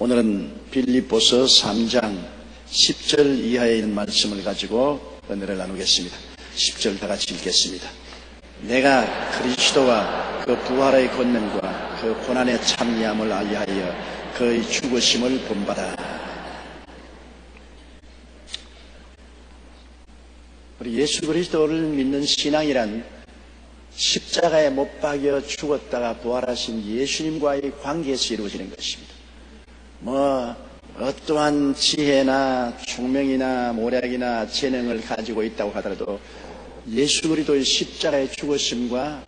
오늘은 빌립보서 3장 10절 이하에 있는 말씀을 가지고 은혜를 나누겠습니다. 10절 다 같이 읽겠습니다. 내가 그리스도와 그 부활의 권능과 그 고난의 참여함을 알리하여 그의 죽으심을 본받아. 우리 예수 그리스도를 믿는 신앙이란 십자가에 못 박여 죽었다가 부활하신 예수님과의 관계에서 이루어지는 것입니다. 어떠한 지혜나 총명이나 모략이나 재능을 가지고 있다고 하더라도 예수 그리스도의 십자가의 죽으심과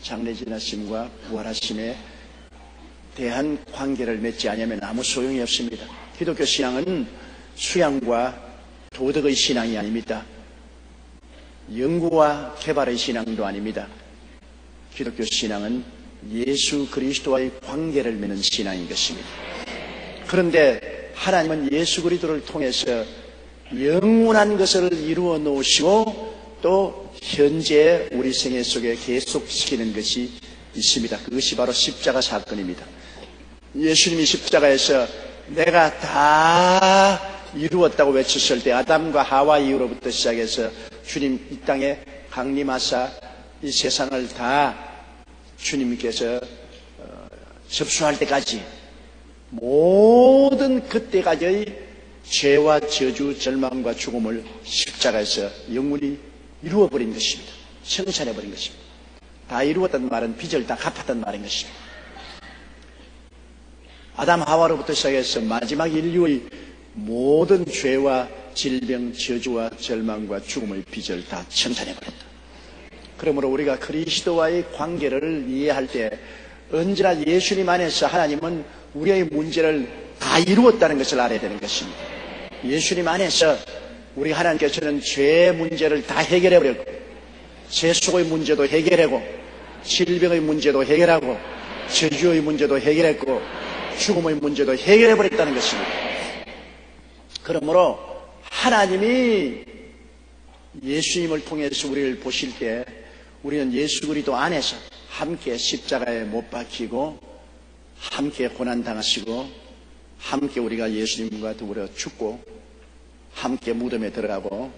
장례지나심과 부활하심에 대한 관계를 맺지 않으면 아무 소용이 없습니다. 기독교 신앙은 수양과 도덕의 신앙이 아닙니다. 연구와 개발의 신앙도 아닙니다. 기독교 신앙은 예수 그리스도와의 관계를 맺는 신앙인 것입니다. 그런데 하나님은 예수 그리스도를 통해서 영원한 것을 이루어 놓으시고 또 현재 우리 생애 속에 계속시키는 것이 있습니다. 그것이 바로 십자가 사건입니다. 예수님이 십자가에서 내가 다 이루었다고 외쳤을 때 아담과 하와 이후로부터 시작해서 주님 이 땅에 강림하사 이 세상을 다 주님께서 접수할 때까지 모든 그때까지의 죄와 저주, 절망과 죽음을 십자가에서 영원히 이루어버린 것입니다. 성찬해버린 것입니다. 다 이루었다는 말은 빚을 다 갚았다는 말인 것입니다. 아담 하와로부터 시작해서 마지막 인류의 모든 죄와 질병, 저주와 절망과 죽음의 빚을 다 청산해버렸다. 그러므로 우리가 그리스도와의 관계를 이해할 때 언제나 예수님 안에서 하나님은 우리의 문제를 다 이루었다는 것을 알아야 되는 것입니다. 예수님 안에서 우리 하나님께서는 죄의 문제를 다 해결해버렸고 세속의 문제도 해결하고 질병의 문제도 해결하고 저주의 문제도 해결했고 죽음의 문제도 해결해버렸다는 것입니다. 그러므로 하나님이 예수님을 통해서 우리를 보실 때 우리는 예수 그리스도 안에서 함께 십자가에 못 박히고 함께 고난당하시고 함께 우리가 예수님과 더불어 죽고 함께 무덤에 들어가고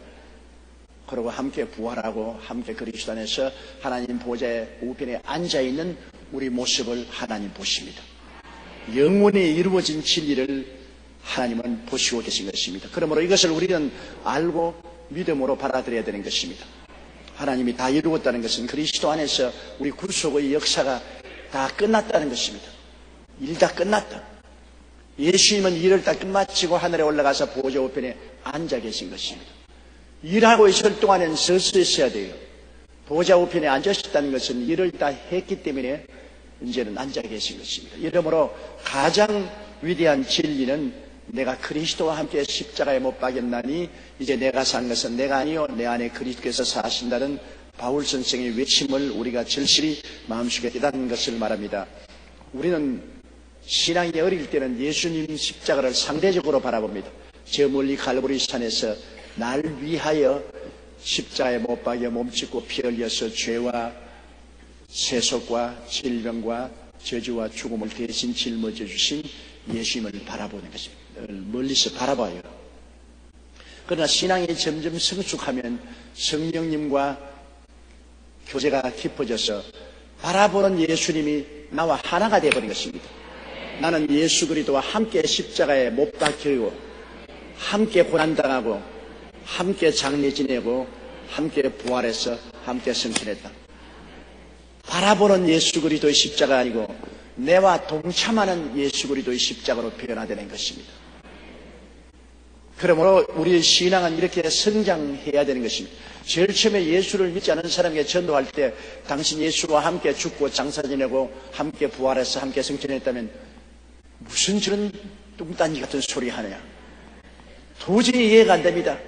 그리고 함께 부활하고 함께 그리스도 안에서 하나님 보좌의 우편에 앉아있는 우리 모습을 하나님 보십니다. 영원히 이루어진 진리를 하나님은 보시고 계신 것입니다. 그러므로 이것을 우리는 알고 믿음으로 받아들여야 되는 것입니다. 하나님이 다 이루었다는 것은 그리스도 안에서 우리 구속의 역사가 다 끝났다는 것입니다. 일 다 끝났다. 예수님은 일을 다 끝마치고 하늘에 올라가서 보좌 우편에 앉아 계신 것입니다. 일하고 있을 동안엔 서서 있어야 돼요. 보좌 우편에 앉으셨다는 것은 일을 다 했기 때문에 이제는 앉아 계신 것입니다. 이러므로 가장 위대한 진리는 내가 그리스도와 함께 십자가에 못 박였나니 이제 내가 산 것은 내가 아니요 내 안에 그리스도께서 사신다는 바울 선생의 외침을 우리가 절실히 마음속에 깨닫는 것을 말합니다. 우리는 신앙이 어릴 때는 예수님 십자가를 상대적으로 바라봅니다. 저 멀리 갈보리 산에서 날 위하여 십자가에 못 박여 몸짓고 피 흘려서 죄와 세속과 질병과 저주와 죽음을 대신 짊어져 주신 예수님을 바라보는 것입니다. 멀리서 바라봐요. 그러나 신앙이 점점 성숙하면 성령님과 교제가 깊어져서 바라보는 예수님이 나와 하나가 되어버린 것입니다. 나는 예수 그리스도와 함께 십자가에 못 박히고 함께 고난당하고 함께 장례 지내고 함께 부활해서 함께 승천했다. 바라보는 예수 그리스도의 십자가 아니고 내와 동참하는 예수 그리스도의 십자가로 변화되는 것입니다. 그러므로 우리의 신앙은 이렇게 성장해야 되는 것입니다. 제일 처음에 예수를 믿지 않은 사람에게 전도할 때 당신 예수와 함께 죽고 장사 지내고 함께 부활해서 함께 승천했다면 무슨 저런 뚱딴지 같은 소리 하느냐. 도저히 이해가 안 됩니다.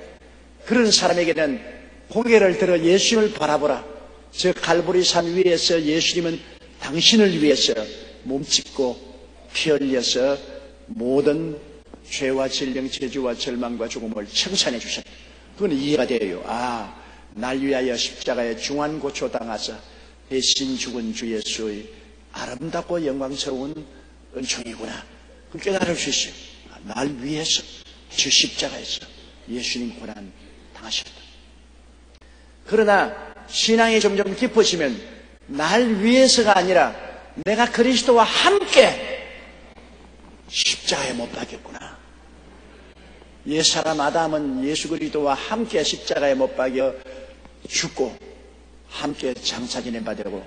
그런 사람에게는 고개를 들어 예수님을 바라보라. 저 갈보리 산 위에서 예수님은 당신을 위해서 몸짓고 피 흘려서 모든 죄와 질병, 저주와 절망과 죽음을 청산해 주셨다. 그건 이해가 돼요. 날 위하여 십자가에 중환고초 당하사 대신 죽은 주 예수의 아름답고 영광스러운 은총이구나. 깨달을 수 있어요. 날 위해서 주 십자가에서 예수님 고난 당하셨다. 그러나 신앙이 점점 깊어지면 날 위해서가 아니라 내가 그리스도와 함께 십자가에 못 박혔구나. 옛사람 아담은 예수 그리스도와 함께 십자가에 못 박여 죽고 함께 장사지내 받으고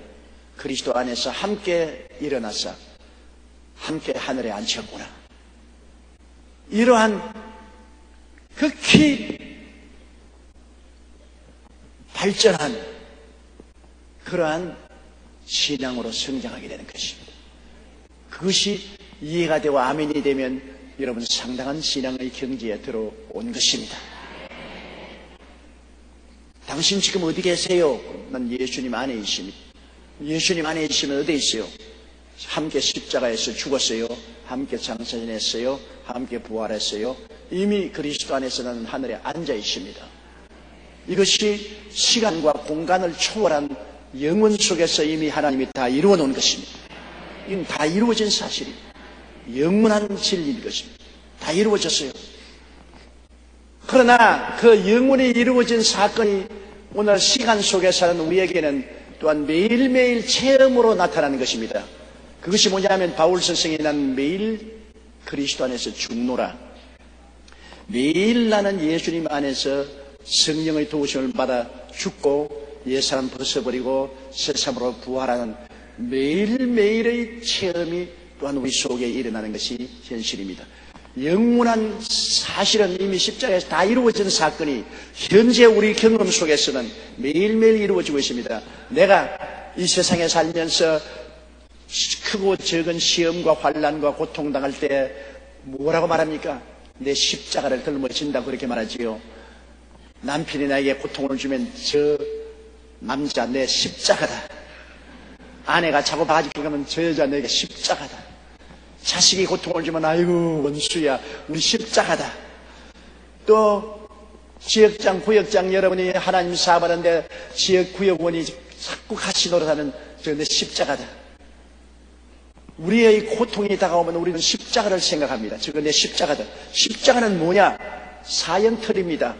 그리스도 안에서 함께 일어나서 함께 하늘에 앉혔구나. 이러한 극히 발전한 그러한 신앙으로 성장하게 되는 것입니다. 그것이 이해가 되고 아멘이 되면 여러분 상당한 신앙의 경지에 들어온 것입니다. 당신 지금 어디 계세요? 난 예수님 안에 있습니다. 예수님 안에 있으면 어디 있어요? 함께 십자가에서 죽었어요. 함께 장사 지냈어요. 함께 부활했어요. 이미 그리스도 안에서 나는 하늘에 앉아 있습니다. 이것이 시간과 공간을 초월한 영원 속에서 이미 하나님이 다 이루어 놓은 것입니다. 이건 다 이루어진 사실입니다. 영원한 진리인 것입니다. 다 이루어졌어요. 그러나 그 영원히 이루어진 사건이 오늘 시간 속에 사는 우리에게는 또한 매일매일 체험으로 나타나는 것입니다. 그것이 뭐냐면 바울 선생이 난 매일 그리스도 안에서 죽노라. 매일 나는 예수님 안에서 성령의 도우심을 받아 죽고 옛사람 벗어버리고 새사람으로 부활하는 매일매일의 체험이 또한 우리 속에 일어나는 것이 현실입니다. 영원한 사실은 이미 십자가에서 다 이루어진 사건이 현재 우리 경험 속에서는 매일매일 이루어지고 있습니다. 내가 이 세상에 살면서 크고 적은 시험과 환난과 고통당할 때 뭐라고 말합니까? 내 십자가를 짊어진다 그렇게 말하지요. 남편이 나에게 고통을 주면 저 남자 내 십자가다. 아내가 자고 바지 펴가면 저 여자 내게 십자가다. 자식이 고통을 주면 아이고 원수야 우리 십자가다. 또 지역장 구역장 여러분이 하나님 사업하는데 지역 구역원이 자꾸 같이 노릇하는 저 내 십자가다. 우리의 고통이 다가오면 우리는 십자가를 생각합니다. 저거 내 십자가다. 십자가는 뭐냐? 사형틀입니다.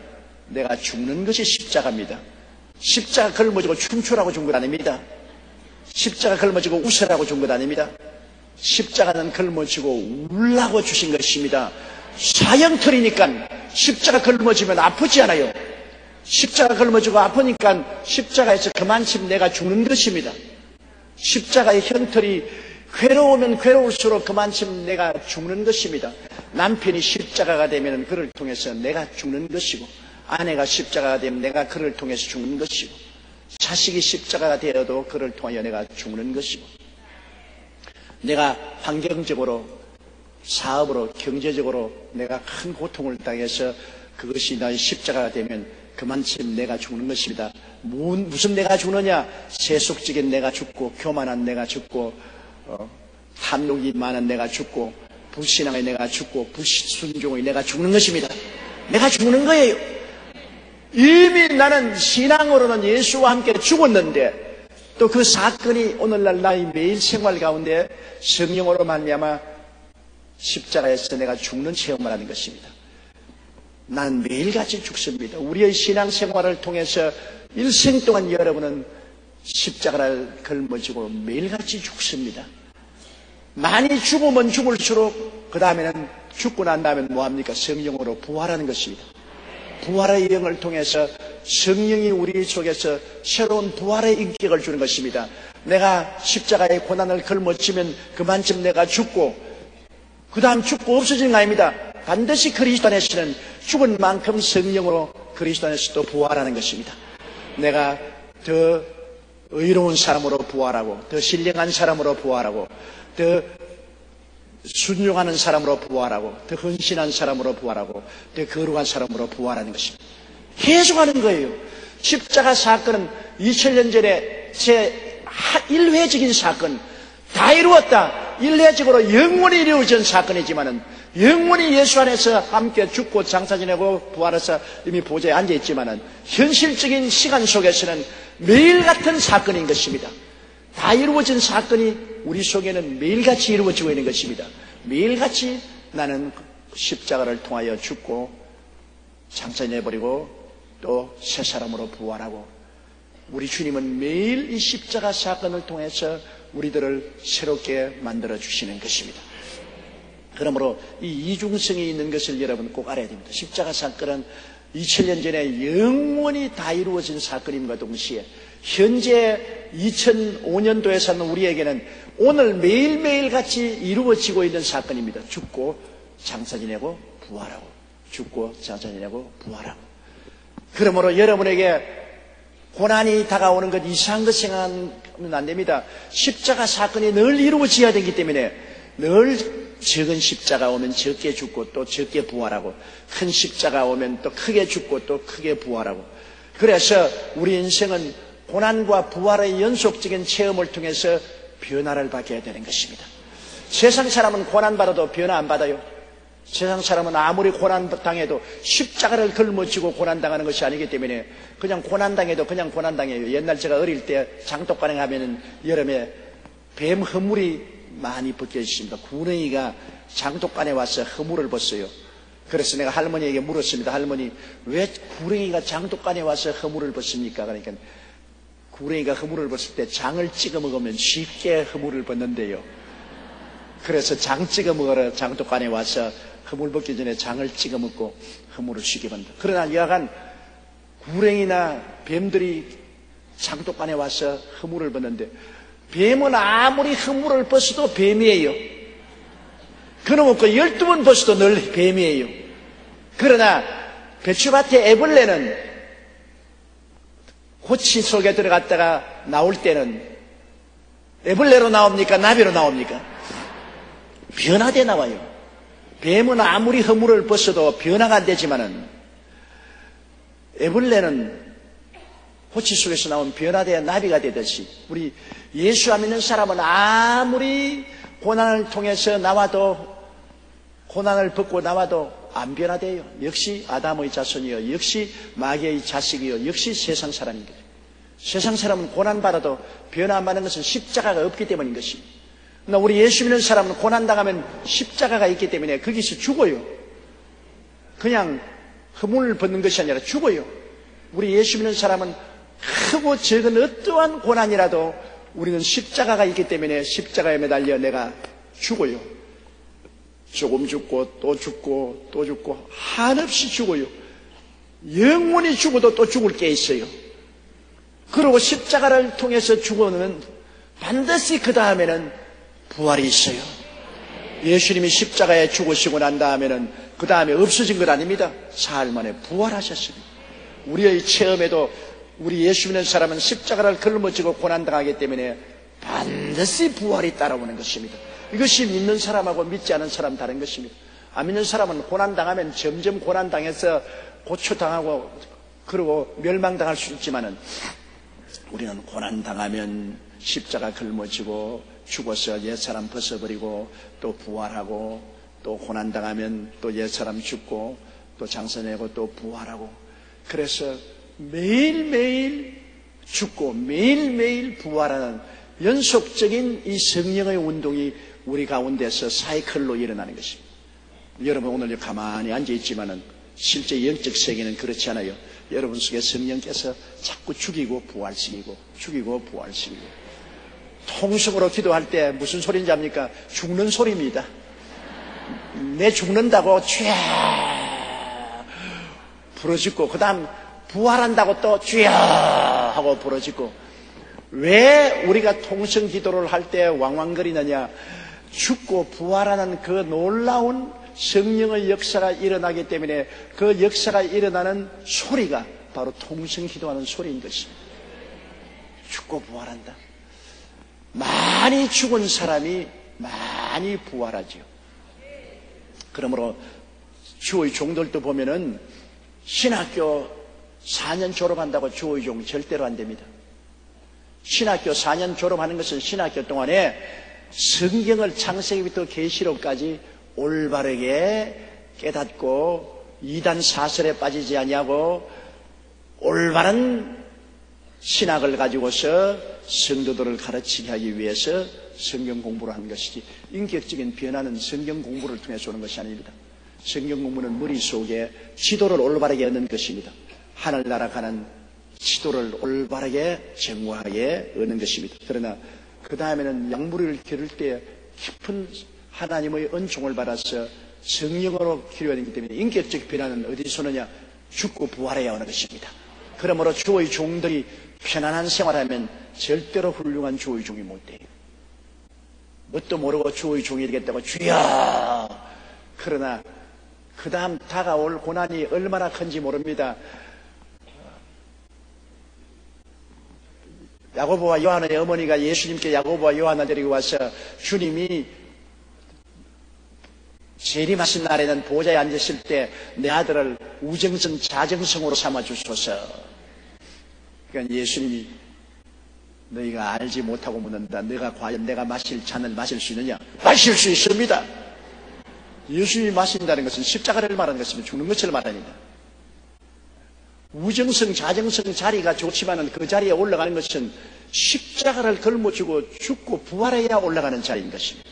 내가 죽는 것이 십자가입니다. 십자가 걸머지고 춤추라고 준 것 아닙니다. 십자가 걸머지고 웃으라고 준 것 아닙니다. 십자가는 걸머지고 울라고 주신 것입니다. 사형틀이니까 십자가 걸머지면 아프지 않아요. 십자가 걸머지고 아프니까 십자가에서 그만큼 내가 죽는 것입니다. 십자가의 형틀이 괴로우면 괴로울수록 그만큼 내가 죽는 것입니다. 남편이 십자가가 되면 그를 통해서 내가 죽는 것이고 아내가 십자가가 되면 내가 그를 통해서 죽는 것이고 자식이 십자가가 되어도 그를 통하여 내가 죽는 것이고 내가 환경적으로 사업으로 경제적으로 내가 큰 고통을 당해서 그것이 나의 십자가가 되면 그만큼 내가 죽는 것입니다. 무슨 내가 죽느냐? 세속적인 내가 죽고 교만한 내가 죽고 탐욕이 많은 내가 죽고 불신앙의 내가 죽고 불순종의 내가 죽는 것입니다. 내가 죽는 거예요. 이미 나는 신앙으로는 예수와 함께 죽었는데 또 그 사건이 오늘날 나의 매일 생활 가운데 성령으로 말미암아 십자가에서 내가 죽는 체험을 하는 것입니다. 나는 매일같이 죽습니다. 우리의 신앙생활을 통해서 일생 동안 여러분은 십자가를 걸머지고 매일같이 죽습니다. 많이 죽으면 죽을수록 그 다음에는 죽고 난 다음에 뭐합니까? 성령으로 부활하는 것입니다. 부활의 영을 통해서 성령이 우리 속에서 새로운 부활의 인격을 주는 것입니다. 내가 십자가의 고난을 걸머지면 그만큼 내가 죽고 그 다음 죽고 없어지는 거 아닙니다. 반드시 그리스도 안에서는 죽은 만큼 성령으로 그리스도 안에서 또 부활하는 것입니다. 내가 더 의로운 사람으로 부활하고 더 신령한 사람으로 부활하고 더 순종하는 사람으로 부활하고 더 헌신한 사람으로 부활하고 더 거룩한 사람으로 부활하는 것입니다. 계속하는 거예요. 십자가 사건은 2000년 전에 제 1회적인 사건 다 이루었다. 일회적으로 영원히 이루어진 사건이지만은 영원히 예수 안에서 함께 죽고 장사 지내고 부활해서 이미 보좌에 앉아있지만은 현실적인 시간 속에서는 매일 같은 사건인 것입니다. 다 이루어진 사건이 우리 속에는 매일같이 이루어지고 있는 것입니다. 매일같이 나는 십자가를 통하여 죽고 장사내버리고 또 새 사람으로 부활하고, 우리 주님은 매일 이 십자가 사건을 통해서 우리들을 새롭게 만들어 주시는 것입니다. 그러므로 이 이중성이 있는 것을 여러분 꼭 알아야 됩니다. 십자가 사건은 2000년 전에 영원히 다 이루어진 사건임과 동시에 현재 2005년도에 사는 우리에게는 오늘 매일매일 같이 이루어지고 있는 사건입니다. 죽고 장사 지내고 부활하고, 죽고 장사 지내고 부활하고. 그러므로 여러분에게 고난이 다가오는 것, 이상한 것 생각하면 안 됩니다. 십자가 사건이 늘 이루어져야 되기 때문에 늘 적은 십자가 오면 적게 죽고 또 적게 부활하고, 큰 십자가 오면 또 크게 죽고 또 크게 부활하고. 그래서 우리 인생은 고난과 부활의 연속적인 체험을 통해서 변화를 받게 되는 것입니다. 세상 사람은 고난받아도 변화 안 받아요. 세상 사람은 아무리 고난당해도 십자가를 걸머쥐고 고난당하는 것이 아니기 때문에 그냥 고난당해도 그냥 고난당해요. 옛날 제가 어릴 때 장독간에 가면은 여름에 뱀 허물이 많이 벗겨 있습니다. 구렁이가 장독간에 와서 허물을 벗어요. 그래서 내가 할머니에게 물었습니다. 할머니, 왜 구렁이가 장독간에 와서 허물을 벗습니까? 그러니까 구렁이가 허물을 벗을 때 장을 찍어 먹으면 쉽게 허물을 벗는데요. 그래서 장 찍어 먹으러 장독간에 와서 허물 벗기 전에 장을 찍어 먹고 허물을 쉽게 벗는다. 그러나 여하간 구렁이나 뱀들이 장독간에 와서 허물을 벗는데, 뱀은 아무리 허물을 벗어도 뱀이에요. 그놈 없고 12번 벗어도 늘 뱀이에요. 그러나 배추밭에 애벌레는 호치 속에 들어갔다가 나올 때는 애벌레로 나옵니까? 나비로 나옵니까? 변화돼 나와요. 뱀은 아무리 허물을 벗어도 변화가 안 되지만은 애벌레는 호치 속에서 나온 변화돼야 나비가 되듯이, 우리 예수 안 믿는 사람은 아무리 고난을 통해서 나와도, 고난을 벗고 나와도 안 변화돼요. 역시 아담의 자손이요, 역시 마귀의 자식이요, 역시 세상 사람인 거죠. 세상 사람은 고난받아도 변화 안 받는 것은 십자가가 없기 때문인 것입니다. 그러나 우리 예수 믿는 사람은 고난당하면 십자가가 있기 때문에 거기서 죽어요. 그냥 허물을 벗는 것이 아니라 죽어요. 우리 예수 믿는 사람은 크고 적은 어떠한 고난이라도 우리는 십자가가 있기 때문에 십자가에 매달려 내가 죽어요. 조금 죽고 또 죽고 또 죽고 한없이 죽어요. 영원히 죽어도 또 죽을 게 있어요. 그리고 십자가를 통해서 죽어는 반드시 그 다음에는 부활이 있어요. 예수님이 십자가에 죽으시고 난 다음에는 그 다음에 없어진 것 아닙니다. 사흘 만에 부활하셨습니다. 우리의 체험에도 우리 예수 믿는 사람은 십자가를 걸머쥐고 고난당하기 때문에 반드시 부활이 따라오는 것입니다. 이것이 믿는 사람하고 믿지 않은 사람 다른 것입니다. 안 믿는 사람은 고난당하면 점점 고난당해서 고초당하고 그러고 멸망당할 수 있지만은, 우리는 고난당하면 십자가 걸머쥐고 죽어서 옛사람 벗어버리고 또 부활하고, 또 고난당하면 또 옛사람 죽고 또 장사내고 또 부활하고, 그래서 매일매일 죽고 매일매일 부활하는 연속적인 이 성령의 운동이 우리 가운데서 사이클로 일어나는 것입니다. 여러분 오늘 가만히 앉아있지만은 실제 영적 세계는 그렇지 않아요. 여러분 속에 성령께서 자꾸 죽이고 부활시키고 죽이고 부활시키고. 통성으로 기도할 때 무슨 소리인지 압니까? 죽는 소리입니다. 내 죽는다고 쥐야 부러지고, 그 다음 부활한다고 또 쥐야 하고 부러지고. 왜 우리가 통성 기도를 할 때 왕왕거리느냐? 죽고 부활하는 그 놀라운 성령의 역사가 일어나기 때문에 그 역사가 일어나는 소리가 바로 통성 기도하는 소리인 것입니다. 죽고 부활한다. 많이 죽은 사람이 많이 부활하죠. 그러므로 주의 종들도 보면은 신학교 4년 졸업한다고 주의 종 절대로 안 됩니다. 신학교 4년 졸업하는 것은 신학교 동안에 성경을 창세기부터 계시록까지 올바르게 깨닫고 이단 사설에 빠지지 아니하고 올바른 신학을 가지고서 성도들을 가르치게 하기 위해서 성경 공부를 하는 것이지, 인격적인 변화는 성경 공부를 통해서 오는 것이 아닙니다. 성경 공부는 머릿속에 지도를 올바르게 얻는 것입니다. 하늘나라 가는 지도를 올바르게 정확하게 얻는 것입니다. 그러나 그 다음에는 양무리를 기를 때 깊은 하나님의 은총을 받아서 성령으로 기르어야 되기 때문에 인격적 변화는 어디서 오느냐? 죽고 부활해야 오는 것입니다. 그러므로 주의 종들이 편안한 생활하면 절대로 훌륭한 주의 종이 못 돼요. 뭣도 모르고 주의 종이 되겠다고 주여! 그러나 그 다음 다가올 고난이 얼마나 큰지 모릅니다. 야고보와 요한의 어머니가 예수님께 야고보와 요한을 데리고 와서 주님이 재림하신 날에는 보좌에 앉으실 때 내 아들을 우정성 자정성으로 삼아주소서. 그러니까 예수님이 너희가 알지 못하고 묻는다. 너가 과연 내가 마실 잔을 마실 수 있느냐? 마실 수 있습니다. 예수님이 마신다는 것은 십자가를 말하는 것이면 죽는 것을 말합니다. 우정성 자정성 자리가 좋지만 그 자리에 올라가는 것은 십자가를 걸머쥐고 죽고 부활해야 올라가는 자리인 것입니다.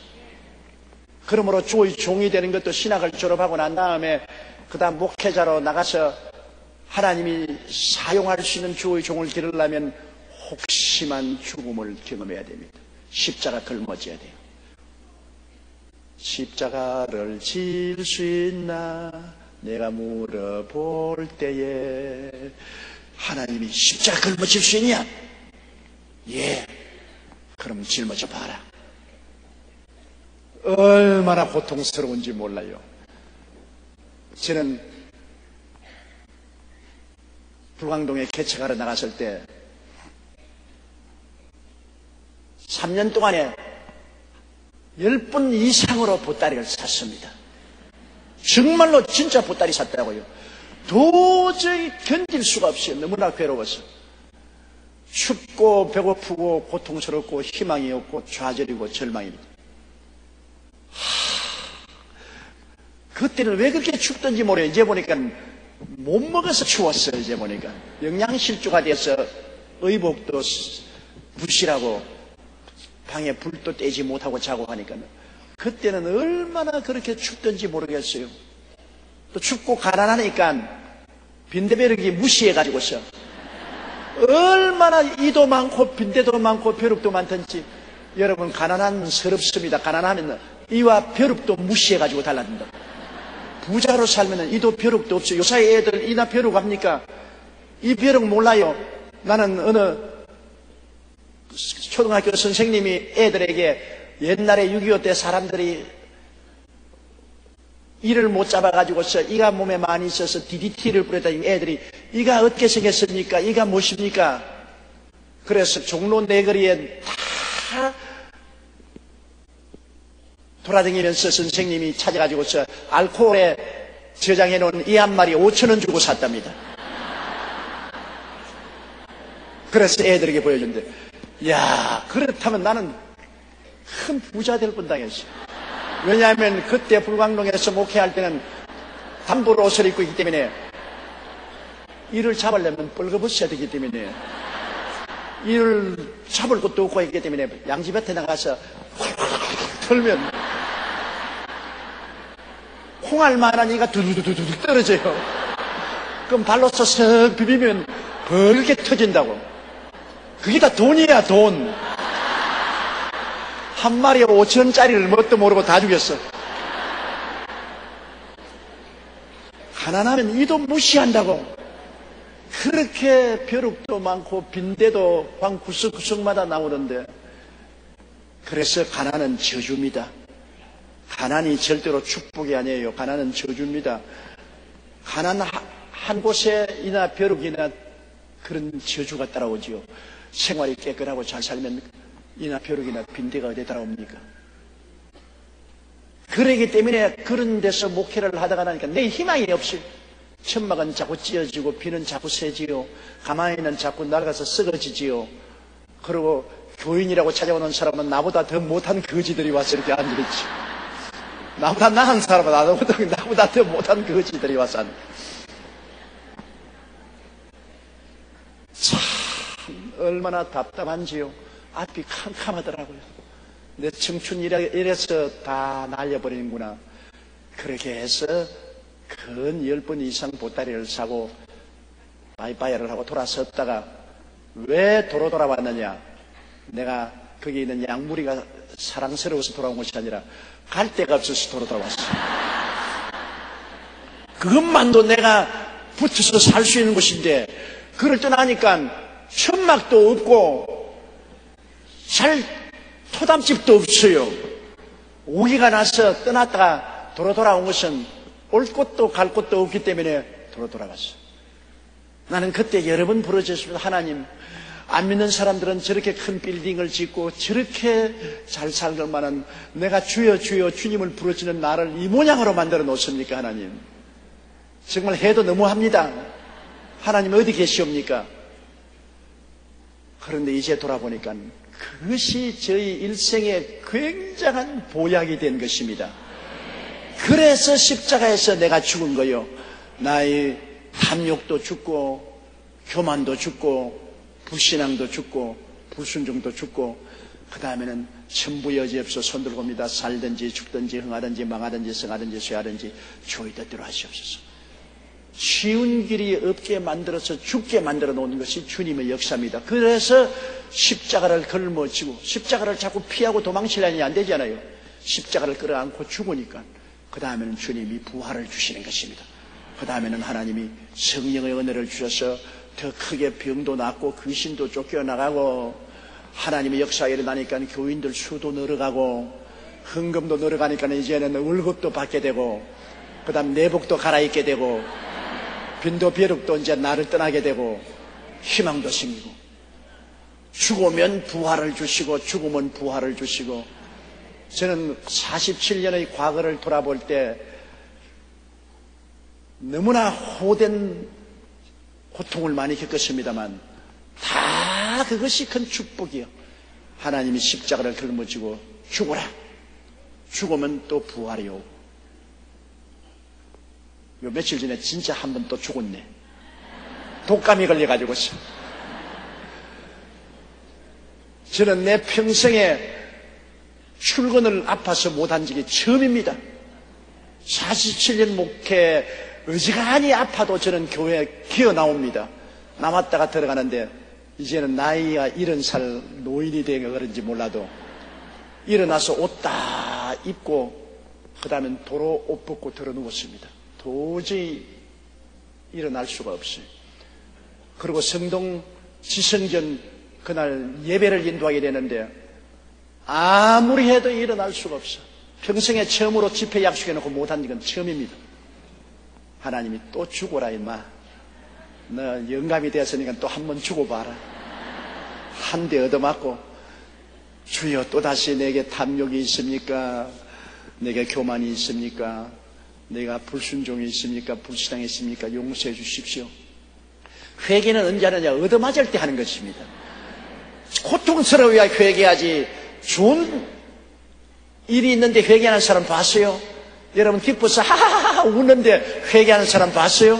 그러므로 주의 종이 되는 것도 신학을 졸업하고 난 다음에 그 다음 목회자로 나가서 하나님이 사용할 수 있는 주의 종을 기르려면 혹심한 죽음을 경험해야 됩니다. 십자가 걸머져야 돼요. 십자가를 질 수 있나 내가 물어볼 때에 하나님이 십자가 걸머질 수 있냐? 예. 그럼 짊어져 봐라. 얼마나 고통스러운지 몰라요. 저는 불광동에 개척하러 나갔을 때 3년 동안에 10번 이상으로 보따리를 샀습니다. 정말로 진짜 보따리 샀다고요. 도저히 견딜 수가 없어요. 너무나 괴로워서. 춥고 배고프고 고통스럽고 희망이 없고 좌절이고 절망입니다. 그때는 왜 그렇게 춥던지 모르겠어요. 이제 보니까 못 먹어서 추웠어요. 이제 보니까 영양실조가 돼서 의복도 부실하고 방에 불도 떼지 못하고 자고 하니까 그때는 얼마나 그렇게 춥던지 모르겠어요. 또 춥고 가난하니까 빈대벼룩이 무시해가지고서 얼마나 이도 많고 빈대도 많고 벼룩도 많던지. 여러분, 가난한 서럽습니다. 가난하면 이와 벼룩도 무시해가지고 달라진다. 부자로 살면 이도 벼룩도 없어요. 요사이 애들 이나 벼룩 합니까? 이 벼룩 몰라요. 나는 어느 초등학교 선생님이 애들에게 옛날에 6.25 때 사람들이 이를 못 잡아가지고서 이가 몸에 많이 있어서 DDT를 뿌렸다니 애들이 이가 어떻게 생겼습니까? 이가 무엇입니까? 그래서 종로 내거리에 다 돌아다니면서 선생님이 찾아가지고서 알코올에 저장해 놓은 이 한 마리 5,000원 주고 샀답니다. 그래서 애들에게 보여준대. 야, 그렇다면 나는 큰 부자 될 뻔당했어. 왜냐하면 그때 불광동에서 목회할 때는 단불 옷을 입고 있기 때문에 이를 잡으려면 뻘거벗어야 되기 때문에 이를 잡을 것도 없고 있기 때문에 양지밭에 나가서 털면 콩알만한 이가 두두두두두 떨어져요. 그럼 발로서 쓱 비비면 벌게 터진다고. 그게 다 돈이야, 돈. 한 마리에 5,000원짜리를 뭣도 모르고 다 죽였어. 가난하면 이도 무시한다고. 그렇게 벼룩도 많고 빈대도 방 구석구석마다 나오는데, 그래서 가난은 저주입니다. 가난이 절대로 축복이 아니에요. 가난은 저주입니다. 가난 한 곳에이나 벼룩이나 그런 저주가 따라오지요. 생활이 깨끗하고 잘 살면 이나 벼룩이나 빈대가 어디 따라옵니까? 그러기 때문에 그런 데서 목회를 하다가 나니까 내 희망이 없어요. 천막은 자꾸 찢어지고 비는 자꾸 새지요. 가만히는 자꾸 낡아서 썩어지지요. 그리고 교인이라고 찾아오는 사람은 나보다 더 못한 거지들이 와서 이렇게 앉아있지. 나보다 나은 사람은 나보다 더 못한 거지들이 와서 앉아. 참 얼마나 답답한지요. 앞이 캄캄하더라고요. 내 청춘 이래서 다 날려버리는구나. 그렇게 해서 근 10번 이상 보따리를 사고 바이바이를 하고 돌아섰다가 왜 도로 돌아왔느냐? 내가 거기 있는 양무리가 사랑스러워서 돌아온 것이 아니라 갈 데가 없어서 도로 돌아왔어. 그것만도 내가 붙어서 살 수 있는 곳인데 그걸 떠나니까 천막도 없고 살 토담집도 없어요. 오기가 나서 떠났다가 돌아온 것은 올 곳도 갈 곳도 없기 때문에 돌아갔어. 나는 그때 여러 번 부르짖었습니다. 하나님, 안 믿는 사람들은 저렇게 큰 빌딩을 짓고 저렇게 잘 살걸 만한 내가 주여 주여 주님을 부르짖는 나를 이 모양으로 만들어 놓습니까? 하나님, 정말 해도 너무합니다. 하나님 어디 계시옵니까? 그런데 이제 돌아보니까 그것이 저희 일생의 굉장한 보약이 된 것입니다. 그래서 십자가에서 내가 죽은 거요. 나의 탐욕도 죽고 교만도 죽고 불신앙도 죽고 불순종도 죽고 그 다음에는 천부 여지없어 손들고 옵니다. 살든지 죽든지 흥하든지 망하든지 성하든지 쇠하든지 주의 뜻대로 하시옵소서. 쉬운 길이 없게 만들어서 죽게 만들어 놓은 것이 주님의 역사입니다. 그래서 십자가를 걸머쥐고 십자가를 자꾸 피하고 도망치려니 안 되잖아요. 십자가를 끌어안고 죽으니까 그 다음에는 주님이 부활을 주시는 것입니다. 그 다음에는 하나님이 성령의 은혜를 주셔서 더 크게 병도 낫고 귀신도 쫓겨나가고 하나님의 역사가 일어나니까 교인들 수도 늘어가고 헌금도 늘어가니까 이제는 월급도 받게 되고 그 다음 내복도 갈아입게 되고 빈도 벼룩도 이제 나를 떠나게 되고 희망도 생기고 죽으면 부활을 주시고 죽으면 부활을 주시고 저는 47년의 과거를 돌아볼 때 너무나 호된 고통을 많이 겪었습니다만 다 그것이 큰 축복이요. 하나님이 십자가를 짊어지고 죽어라. 죽으면 또 부활이 오고. 요 며칠 전에 진짜 한 번 또 죽었네. 독감이 걸려가지고서. 저는 내 평생에 출근을 아파서 못한 적이 처음입니다. 47년 목회 어지간히 아파도 저는 교회에 기어 나옵니다. 남았다가 들어가는데 이제는 나이가 70살 노인이 되어 그런지 몰라도 일어나서 옷 다 입고 그 다음에 도로 옷 벗고 들어 누웠습니다. 도저히 일어날 수가 없어요. 그리고 성동 지성전 그날 예배를 인도하게 되는데 아무리 해도 일어날 수가 없어. 평생에 처음으로 집회 약속해놓고 못한 적은 처음입니다. 하나님이 또 죽어라 임마. 너 영감이 되었으니까 또 한 번 죽어봐라. 한 대 얻어맞고 주여 또다시 내게 탐욕이 있습니까? 내게 교만이 있습니까? 내가 불순종이 있습니까? 불신앙이 있습니까? 용서해 주십시오. 회개는 언제 하느냐? 얻어맞을 때 하는 것입니다. 고통스러워야 회개하지. 좋은 일이 있는데 회개하는 사람 봤어요? 여러분 기뻐서 하하하 우는데 회개하는 사람 봤어요?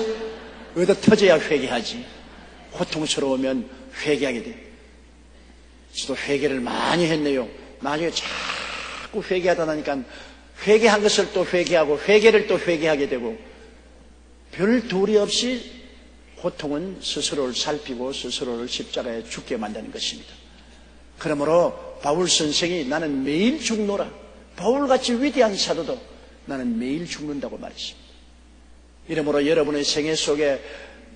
얻어 터져야 회개하지. 고통스러우면 회개하게 돼. 저도 회개를 많이 했네요. 나중에 자꾸 회개하다 나니까 회개한 것을 또 회개하고 회개를 또 회개하게 되고 별 도리 없이 고통은 스스로를 살피고 스스로를 십자가에 죽게 만드는 것입니다. 그러므로 바울 선생이 나는 매일 죽노라. 바울같이 위대한 사도도 나는 매일 죽는다고 말했습니다. 이러므로 여러분의 생애 속에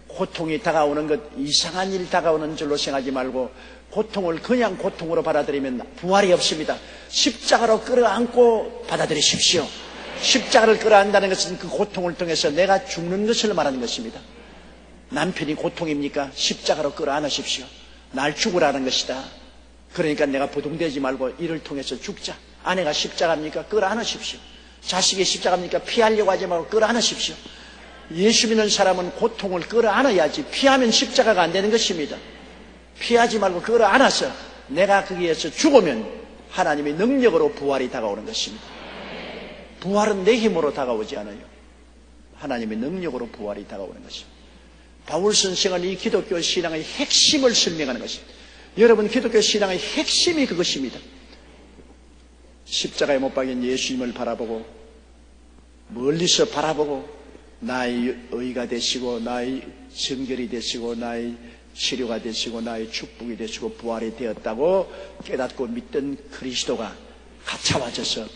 고통이 다가오는 것, 이상한 일 다가오는 줄로 생각하지 말고 고통을 그냥 고통으로 받아들이면 부활이 없습니다. 십자가로 끌어안고 받아들이십시오. 십자가를 끌어안다는 것은 그 고통을 통해서 내가 죽는 것을 말하는 것입니다. 남편이 고통입니까? 십자가로 끌어안으십시오. 날 죽으라는 것이다. 그러니까 내가 부동되지 말고 이를 통해서 죽자. 아내가 십자가입니까? 끌어안으십시오. 자식이 십자가입니까? 피하려고 하지 말고 끌어안으십시오. 예수 믿는 사람은 고통을 끌어안아야지 피하면 십자가가 안 되는 것입니다. 피하지 말고 끌어안아서 내가 거기에서 죽으면 하나님의 능력으로 부활이 다가오는 것입니다. 부활은 내 힘으로 다가오지 않아요. 하나님의 능력으로 부활이 다가오는 것입니다. 바울 선생은 이 기독교 신앙의 핵심을 설명하는 것입니다. 여러분 기독교 신앙의 핵심이 그것입니다. 십자가에 못 박인 예수님을 바라보고 멀리서 바라보고 나의 의가 되시고 나의 정결이 되시고 나의 치료가 되시고 나의 축복이 되시고 부활이 되었다고 깨닫고 믿던 그리스도가 가차와져서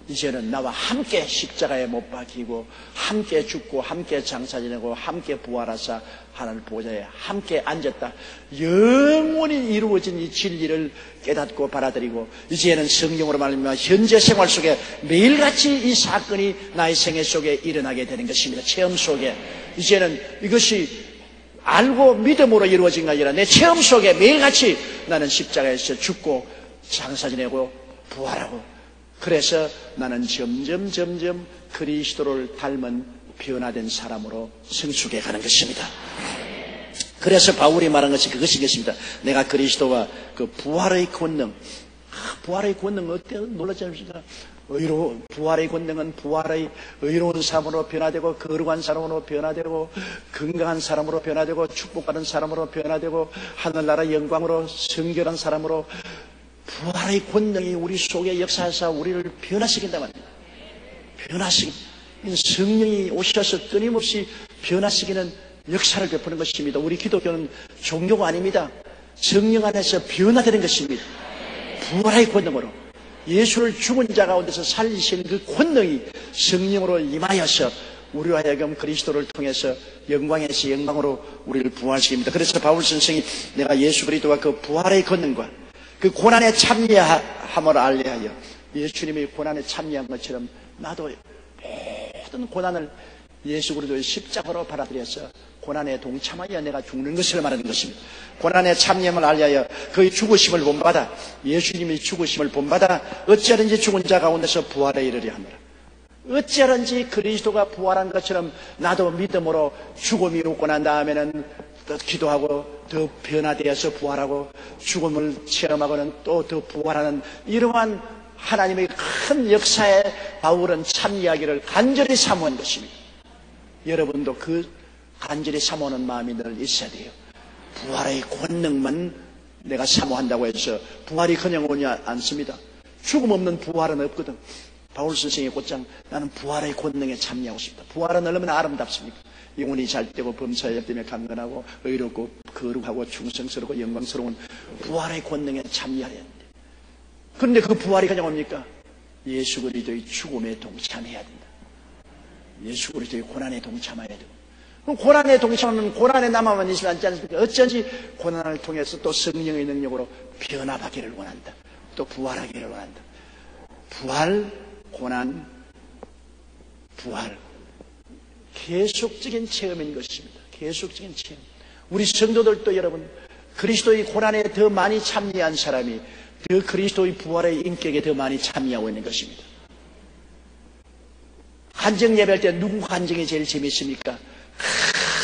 이제는 나와 함께 십자가에 못 박히고 함께 죽고 함께 장사 지내고 함께 부활하사 하나님 보좌에 함께 앉았다. 영원히 이루어진 이 진리를 깨닫고 받아들이고 이제는 성령으로 말미암아 현재 생활 속에 매일같이 이 사건이 나의 생애 속에 일어나게 되는 것입니다. 체험 속에 이제는 이것이 알고 믿음으로 이루어진 게 아니라 내 체험 속에 매일같이 나는 십자가에서 죽고 장사 지내고 부활하고 그래서 나는 점점 그리스도를 닮은 변화된 사람으로 성숙해 가는 것입니다. 그래서 바울이 말한 것이 그것이겠습니다. 내가 그리스도와 그 부활의 권능, 부활의 권능 어때요? 놀라지 않습니까? 부활의 권능은 부활의 의로운 사람으로 변화되고 거룩한 사람으로 변화되고 건강한 사람으로 변화되고 축복받은 사람으로 변화되고 하늘나라 영광으로 성결한 사람으로 부활의 권능이 우리 속에 역사해서 우리를 변화시킨단 말입니다. 성령이 오셔서 끊임없이 변화시키는 역사를 베푸는 것입니다. 우리 기독교는 종교가 아닙니다. 성령 안에서 변화되는 것입니다. 부활의 권능으로 예수를 죽은 자 가운데서 살리신 그 권능이 성령으로 임하여서 우리와 하여금 그리스도를 통해서 영광에서 영광으로 우리를 부활시킵니다. 그래서 바울 선생이 내가 예수 그리스도와 그 부활의 권능과 그 고난에 참여함을 알리하여 예수님이 고난에 참여한 것처럼 나도 모든 고난을 예수 그리스도의 십자가로 받아들여서 고난에 동참하여 내가 죽는 것을 말하는 것입니다. 고난에 참여함을 알리하여 그의 죽으심을 본받아 예수님이 죽으심을 본받아 어찌하든지 죽은 자 가운데서 부활에 이르려 하노라. 어찌하든지 그리스도가 부활한 것처럼 나도 믿음으로 죽음이 오고 난 다음에는 또 기도하고 더 변화되어서 부활하고 죽음을 체험하고는 또 더 부활하는 이러한 하나님의 큰 역사에 바울은 참여하기를 간절히 사모한 것입니다. 여러분도 그 간절히 사모하는 마음이 늘 있어야 돼요. 부활의 권능만 내가 사모한다고 해서 부활이 그냥 오지 않습니다. 죽음 없는 부활은 없거든. 바울 선생의 곧장 나는 부활의 권능에 참여하고 싶다. 부활은 얼마나 아름답습니까? 영혼이 잘되고 범사에 때문에 강건하고 의롭고 거룩하고 충성스럽고 영광스러운 부활의 권능에 참여해야 되는데 그런데 그 부활이 그냥 옵니까? 예수 그리스도의 죽음에 동참해야 된다. 예수 그리스도의 고난에 동참해야 되고 그럼 고난에 동참하면 고난에 남아만 있으면 않지 않습니까? 어쩐지 고난을 통해서 또 성령의 능력으로 변화받기를 원한다. 또 부활하기를 원한다. 부활, 고난, 부활 계속적인 체험인 것입니다. 계속적인 체험. 우리 성도들도 여러분 그리스도의 고난에 더 많이 참여한 사람이 더 그리스도의 부활의 인격에 더 많이 참여하고 있는 것입니다. 간증 예배할 때 누구 간증이 제일 재미있습니까?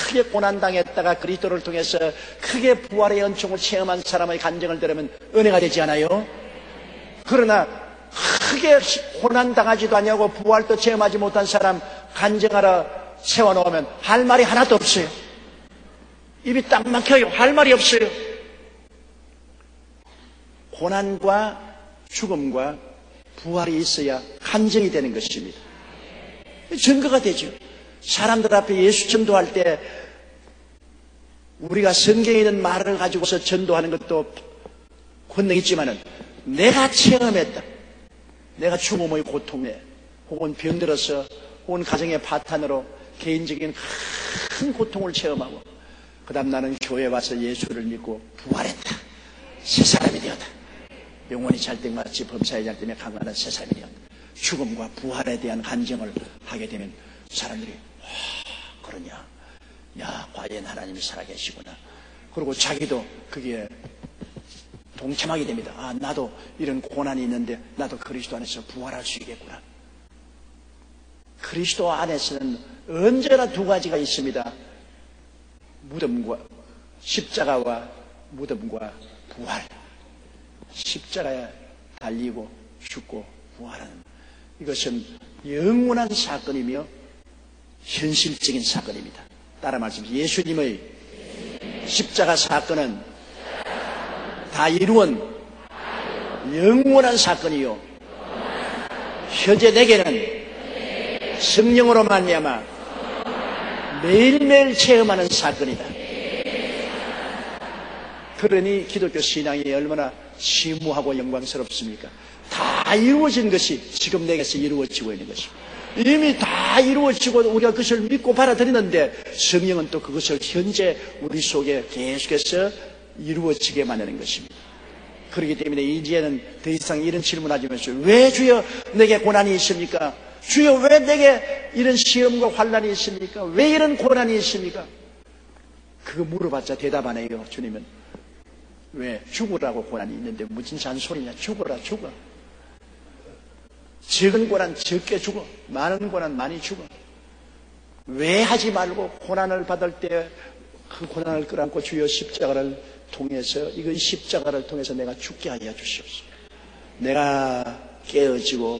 크게 고난당했다가 그리스도를 통해서 크게 부활의 은총을 체험한 사람의 간증을 들으면 은혜가 되지 않아요? 그러나 크게 고난당하지도 않냐고 부활도 체험하지 못한 사람 간증하러 세워놓으면 할 말이 하나도 없어요. 입이 딱 막혀요. 할 말이 없어요. 고난과 죽음과 부활이 있어야 간증이 되는 것입니다. 증거가 되죠. 사람들 앞에 예수 전도할 때 우리가 성경에 있는 말을 가지고서 전도하는 것도 권능이 있지만은 내가 체험했다. 내가 죽음의 고통에 혹은 병들어서 혹은 가정의 파탄으로 개인적인 큰 고통을 체험하고 그 다음 나는 교회에 와서 예수를 믿고 부활했다. 새 사람이 되었다. 영혼이 잘된 마치 범사의 잘 때문에 강건한 새 사람이 되었다. 죽음과 부활에 대한 간증을 하게 되면 사람들이 그러냐? 야, 과연 하나님이 살아계시구나. 그리고 자기도 거기에 동참하게 됩니다. 아, 나도 이런 고난이 있는데 나도 그리스도 안에서 부활할 수 있겠구나. 그리스도 안에서는 언제나 두 가지가 있습니다. 무덤과 십자가와 무덤과 부활. 십자가에 달리고 죽고 부활하는 이것은 영원한 사건이며 현실적인 사건입니다. 따라 말씀드립니다. 예수님의 십자가 사건은 다 이루은 영원한 사건이요 현재 내게는 성령으로 말미암아 매일매일 체험하는 사건이다. 그러니 기독교 신앙이 얼마나 심오하고 영광스럽습니까? 다 이루어진 것이 지금 내게서 이루어지고 있는 것입니다. 이미 다 이루어지고 우리가 그것을 믿고 받아들이는데 성령은 또 그것을 현재 우리 속에 계속해서 이루어지게 만드는 것입니다. 그렇기 때문에 이제는 더 이상 이런 질문하지 마시오. 왜 주여 내게 고난이 있습니까? 주여 왜 내게 이런 시험과 환난이 있습니까? 왜 이런 고난이 있습니까? 그거 물어봤자 대답 안 해요. 주님은 왜 죽으라고 고난이 있는데 무슨 잔소리냐. 죽어라 죽어. 적은 고난 적게 죽어. 많은 고난 많이 죽어. 왜 하지 말고 고난을 받을 때 그 고난을 끌어안고 주여 십자가를 통해서 이거 십자가를 통해서 내가 죽게 하여 주시옵소서. 내가 깨어지고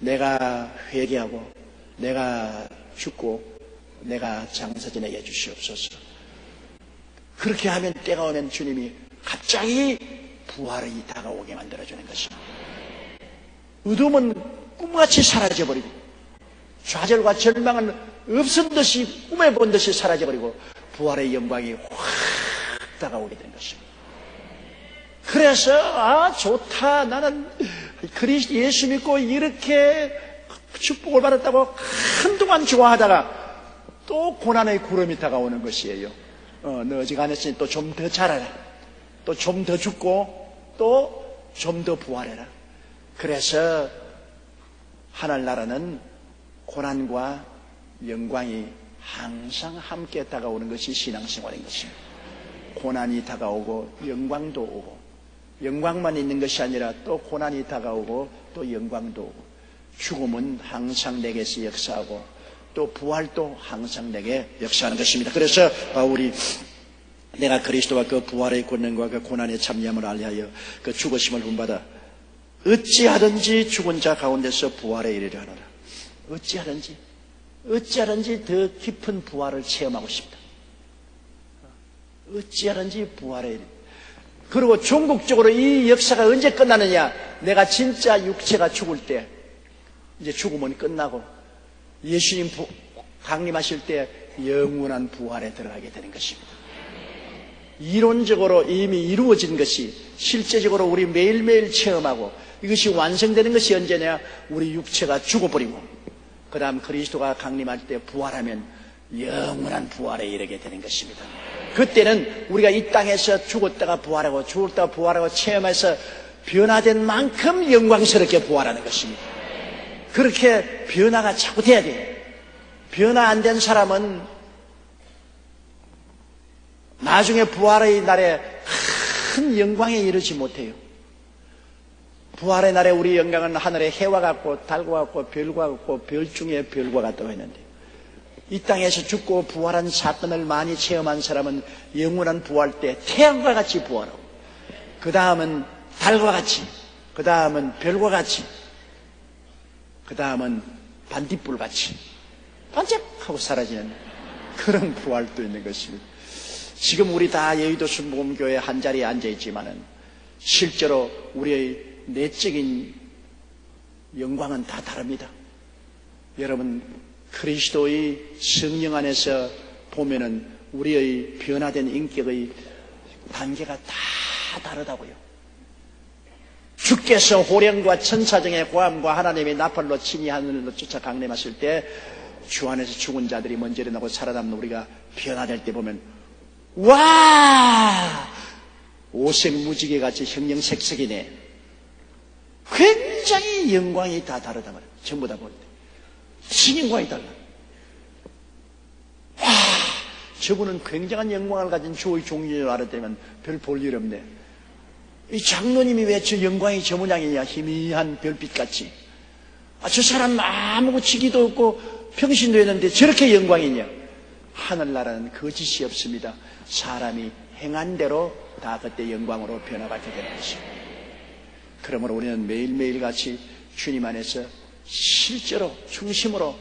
내가 회개하고 내가 죽고 내가 장사 지내게 해주시옵소서. 그렇게 하면 때가 오면 주님이 갑자기 부활이 다가오게 만들어주는 것입니다. 어둠은 꿈같이 사라져버리고 좌절과 절망은 없은 듯이 꿈에 본 듯이 사라져버리고 부활의 영광이 확 다가오게 된 것입니다. 그래서 좋다. 나는 그리스도 예수 믿고 이렇게 축복을 받았다고 한동안 좋아하다가 또 고난의 구름이 다가오는 것이에요. 너 어지간했으니 또 좀 더 자라라. 또 좀 더 죽고 또 좀 더 부활해라. 그래서 하늘나라는 고난과 영광이 항상 함께 다가오는 것이 신앙생활인 것입니다. 고난이 다가오고 영광도 오고 영광만 있는 것이 아니라 또 고난이 다가오고 또 영광도 오고 죽음은 항상 내게서 역사하고 또 부활도 항상 내게 역사하는 것입니다. 그래서 바울이 내가 그리스도와 그 부활의 권능과 그 고난의 참여함을 알리하여 그 죽으심을 본받아 어찌하든지 죽은 자 가운데서 부활에 이르려 하노라. 어찌하든지 더 깊은 부활을 체험하고 싶다. 어찌하든지 부활에 이르려. 그리고 종국적으로 이 역사가 언제 끝나느냐? 내가 진짜 육체가 죽을 때 이제 죽으면 끝나고 예수님 강림하실 때 영원한 부활에 들어가게 되는 것입니다. 이론적으로 이미 이루어진 것이 실제적으로 우리 매일매일 체험하고 이것이 완성되는 것이 언제냐? 우리 육체가 죽어버리고 그 다음 그리스도가 강림할 때 부활하면 영원한 부활에 이르게 되는 것입니다. 그때는 우리가 이 땅에서 죽었다가 부활하고 죽었다가 부활하고 체험해서 변화된 만큼 영광스럽게 부활하는 것입니다. 그렇게 변화가 자꾸 돼야 돼요. 변화 안 된 사람은 나중에 부활의 날에 큰 영광에 이르지 못해요. 부활의 날에 우리 영광은 하늘의 해와 같고 달과 같고 별과 같고 별 중에 별과 같다고 했는데 이 땅에서 죽고 부활한 사건을 많이 체험한 사람은 영원한 부활 때 태양과 같이 부활하고 그 다음은 달과 같이 그 다음은 별과 같이 그 다음은 반딧불 같이 반짝하고 사라지는 그런 부활도 있는 것입니다. 지금 우리 다 여의도 순복음교회 한자리에 앉아있지만은 실제로 우리의 내적인 영광은 다 다릅니다. 여러분 그리스도의 성령 안에서 보면은 우리의 변화된 인격의 단계가 다 다르다고요. 주께서 호령과 천사정의 고함과 하나님의 나팔로 친히 하늘로 쫓아 강림하실 때 주 안에서 죽은 자들이 먼저 일어나고 살아남는 우리가 변화될 때 보면 와! 오색무지개 같이 형형색색이네. 굉장히 영광이 다 다르다 말이에요. 전부 다 볼 때. 무슨 영광이 달라. 와! 저분은 굉장한 영광을 가진 주의 종류를 알았다면 별 볼 일 없네. 이 장로님이 왜 저 영광이 저 모양이냐. 희미한 별빛같이. 저 사람 아무 지기도 없고 평신도 했는데 저렇게 영광이냐. 하늘나라는 거짓이 없습니다. 사람이 행한 대로 다 그때 영광으로 변화받게 되는 것입니다. 그러므로 우리는 매일매일 같이 주님 안에서 실제로 중심으로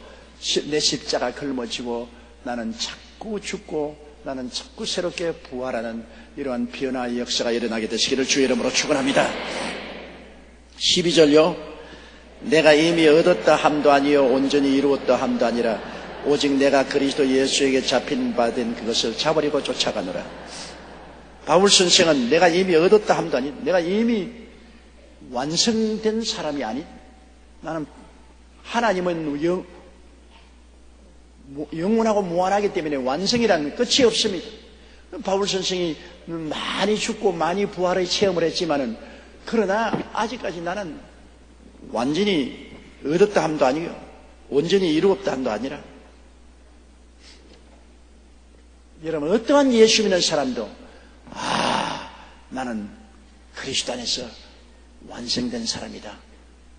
내 십자가 걸머지고 나는 자꾸 죽고 나는 자꾸 새롭게 부활하는 이러한 변화의 역사가 일어나게 되시기를 주의 이름으로 축원합니다. 12절요. 내가 이미 얻었다 함도 아니요 온전히 이루었다 함도 아니라 오직 내가 그리스도 예수에게 잡힌 바 된 그것을 잡으려고 쫓아가노라. 바울 선생은 내가 이미 얻었다 함도 아니, 내가 이미 완성된 사람이 아니, 나는 하나님은 영원하고 무한하기 때문에 완성이라는 끝이 없습니다. 바울 선생이 많이 죽고 많이 부활의 체험을 했지만은, 그러나 아직까지 나는 완전히 얻었다 함도 아니고 온전히 이루었다 함도 아니라, 여러분 어떠한 예수 믿는 사람도 나는 그리스도 안에서 완성된 사람이다,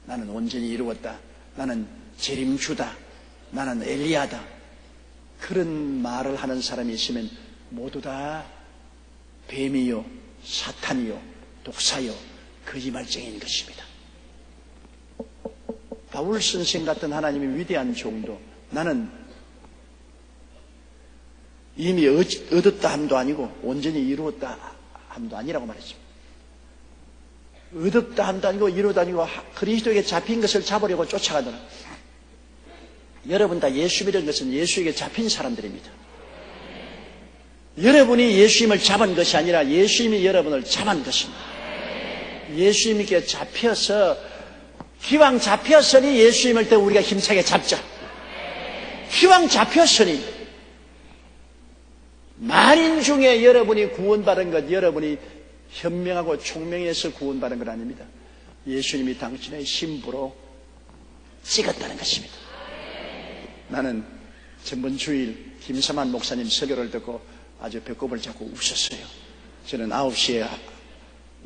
나는 온전히 이루었다, 나는 재림주다, 나는 엘리야다, 그런 말을 하는 사람이 있으면 모두 다 뱀이요 사탄이요 독사요 거짓말쟁이인 것입니다. 바울 선생 같은 하나님의 위대한 종도 나는 이미 얻었다 함도 아니고 온전히 이루었다 함도 아니라고 말했습니다. 얻었다 함도 아니고 이루었다 아니고 그리스도에게 잡힌 것을 잡으려고 쫓아가더라. 여러분 다 예수 믿는 것은 예수에게 잡힌 사람들입니다. 여러분이 예수님을 잡은 것이 아니라 예수님이 여러분을 잡은 것입니다. 예수님께 잡혀서, 기왕 잡혔으니 예수님을 때 우리가 힘차게 잡자. 기왕 잡혔으니, 만인 중에 여러분이 구원받은 것, 여러분이 현명하고 총명해서 구원받은 것 아닙니다. 예수님이 당신의 신부로 찍었다는 것입니다. 나는 전번 주일 김삼환 목사님 설교를 듣고 아주 배꼽을 잡고 웃었어요. 저는 9시에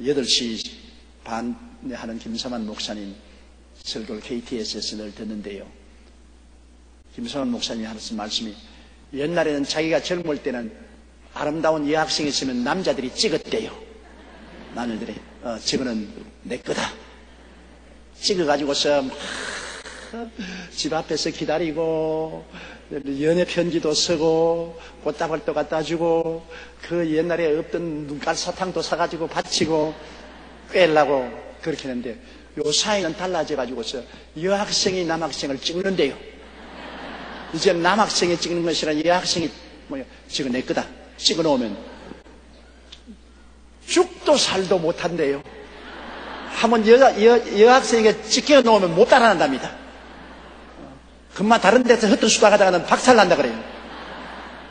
8시 반에 하는 김삼환 목사님 설교를 KTS에서 늘 듣는데요. 김삼환 목사님이 하는 말씀이, 옛날에는 자기가 젊을 때는 아름다운 여학생이 있으면 남자들이 찍었대요. 남자들이 저거는 내 거다 찍어가지고서 집 앞에서 기다리고 연애 편지도 쓰고 꽃다발도 갖다 주고 그 옛날에 없던 눈깔 사탕도 사가지고 바치고 꿰려고 그렇게 했는데, 요 사이는 달라져가지고서 여학생이 남학생을 찍는데요. 이제 남학생이 찍는 것이라 여학생이 지금 내 거다 찍어놓으면 죽도 살도 못한대요. 한번 여학생에게 찍혀놓으면 못 따라난답니다. 금방 다른 데서 흩어수다 가다가는 박살난다 그래요.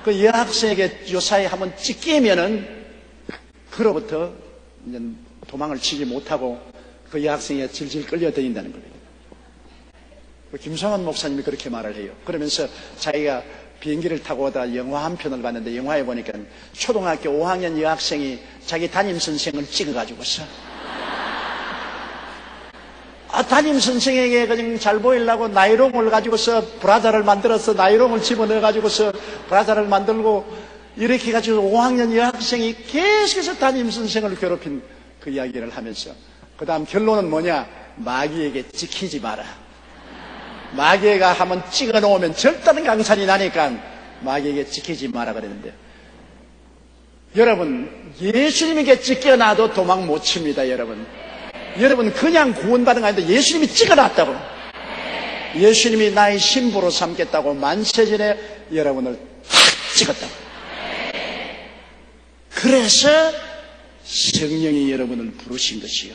그 여학생에게 요사이에 한번 찍히면은 그로부터 이제 도망을 치지 못하고 그 여학생이 질질 끌려다닌다는 거예요. 김성환 목사님이 그렇게 말을 해요. 그러면서 자기가 비행기를 타고 오다 영화 한 편을 봤는데, 영화에 보니까 초등학교 5학년 여학생이 자기 담임선생을 찍어가지고서 담임선생에게 그냥 잘 보이려고 나이롱을 가지고서 브라자를 만들어서 나이롱을 집어넣어가지고서 브라자를 만들고 이렇게 가지고 5학년 여학생이 계속해서 담임선생을 괴롭힌 그 이야기를 하면서, 그 다음 결론은 뭐냐? 마귀에게 찍히지 마라. 마귀가 한번 찍어 놓으면 절단은 강산이 나니까 마귀에게 찍히지 마라 그랬는데, 여러분 예수님에게 찍혀놔도 도망 못 칩니다. 여러분 그냥 구원받은 거 아닌데 예수님이 찍어놨다고, 예수님이 나의 신부로 삼겠다고 만세전에 여러분을 탁 찍었다고. 그래서 성령이 여러분을 부르신 것이요,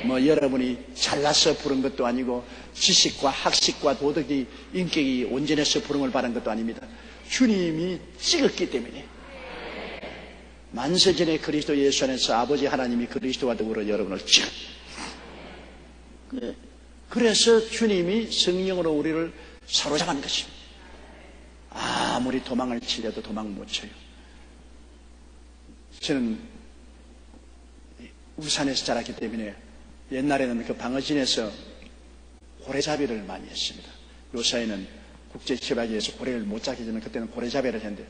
여러분이 잘나서 부른 것도 아니고 지식과 학식과 도덕이 인격이 온전해서 부름을 받은 것도 아닙니다. 주님이 찍었기 때문에, 만세전에 그리스도 예수 안에서 아버지 하나님이 그리스도와 더불어 여러분을 찍었. 그래서 주님이 성령으로 우리를 사로잡은 것입니다. 아무리 도망을 치려도 도망 못 쳐요. 저는 울산에서 자랐기 때문에 옛날에는 그 방어진에서 고래잡이를 많이 했습니다. 요사이는 국제시바기에서 고래를 못 잡기 전에 그때는 고래잡이를 했는데,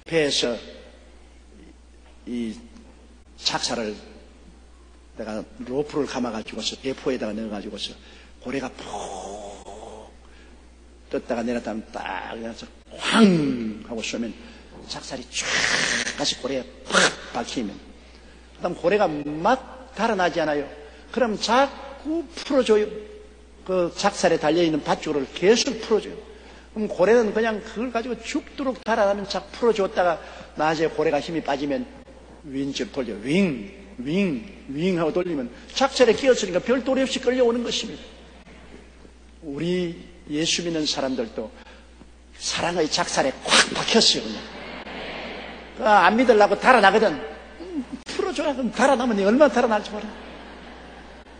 배에서 이 착사를 내가 로프를 감아가지고서 배포에다가 넣어가지고서 고래가 푹 떴다가 내렸다면 딱 내려서 황 하고 쏘면 착살이 쫙 다시 고래에 팍 박히면, 그 다음 고래가 막 달아나지 않아요. 그럼 자꾸 풀어줘요. 그 작살에 달려있는 밧줄을 계속 풀어줘요. 그럼 고래는 그냥 그걸 가지고 죽도록 달아나면 쫙 풀어줬다가 낮에 고래가 힘이 빠지면 윙집 돌려. 윙 하고 돌리면 작살에 끼었으니까 별도리 없이 끌려오는 것입니다. 우리 예수 믿는 사람들도 사랑의 작살에 콱 박혔어요. 안 믿으려고 달아나거든. 풀어줘야 그럼 달아나면 얼마나 달아날지 몰라.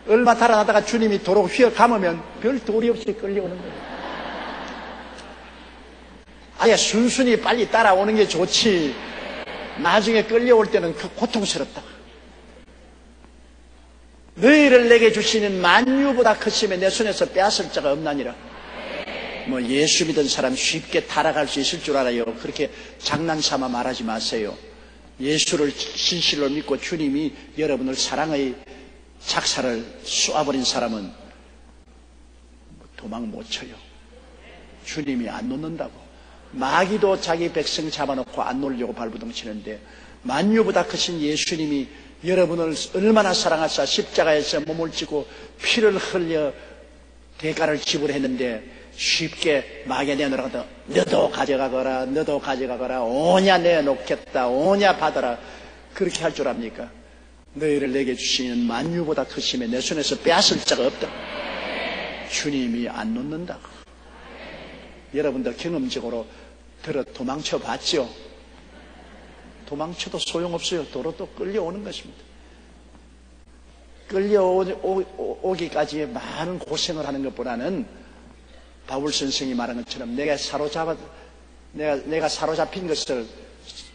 얼마 달아나다가 주님이 도로 휘어 감으면 별 도리 없이 끌려오는 거예요. 아예 순순히 빨리 따라오는 게 좋지. 나중에 끌려올 때는 그 고통스럽다. 너희를 내게 주시는 만유보다 크심에 내 손에서 빼앗을 자가 없나니라. 뭐 예수 믿은 사람 쉽게 타락할 수 있을 줄 알아요. 그렇게 장난삼아 말하지 마세요. 예수를 진실로 믿고 주님이 여러분을 사랑의 작사를 쏘아버린 사람은 도망 못 쳐요. 주님이 안 놓는다고. 마귀도 자기 백성 잡아놓고 안 놓으려고 발부둥치는데 만유보다 크신 예수님이 여러분을 얼마나 사랑하사 십자가에서 몸을 찌고 피를 흘려 대가를 지불했는데 쉽게 마귀에 내놓으라고 너도 가져가거라 오냐 내놓겠다 오냐 받아라 그렇게 할 줄 압니까? 너희를 내게 주시는 만유보다 크심에 내 손에서 빼앗을 자가 없다. 주님이 안 놓는다고. 여러분들 경험적으로 도망쳐 봤죠? 도망쳐도 소용없어요. 도로 또 끌려오는 것입니다. 끌려오기까지의 많은 고생을 하는 것보다는 바울 선생이 말한 것처럼 내가 사로잡힌 것을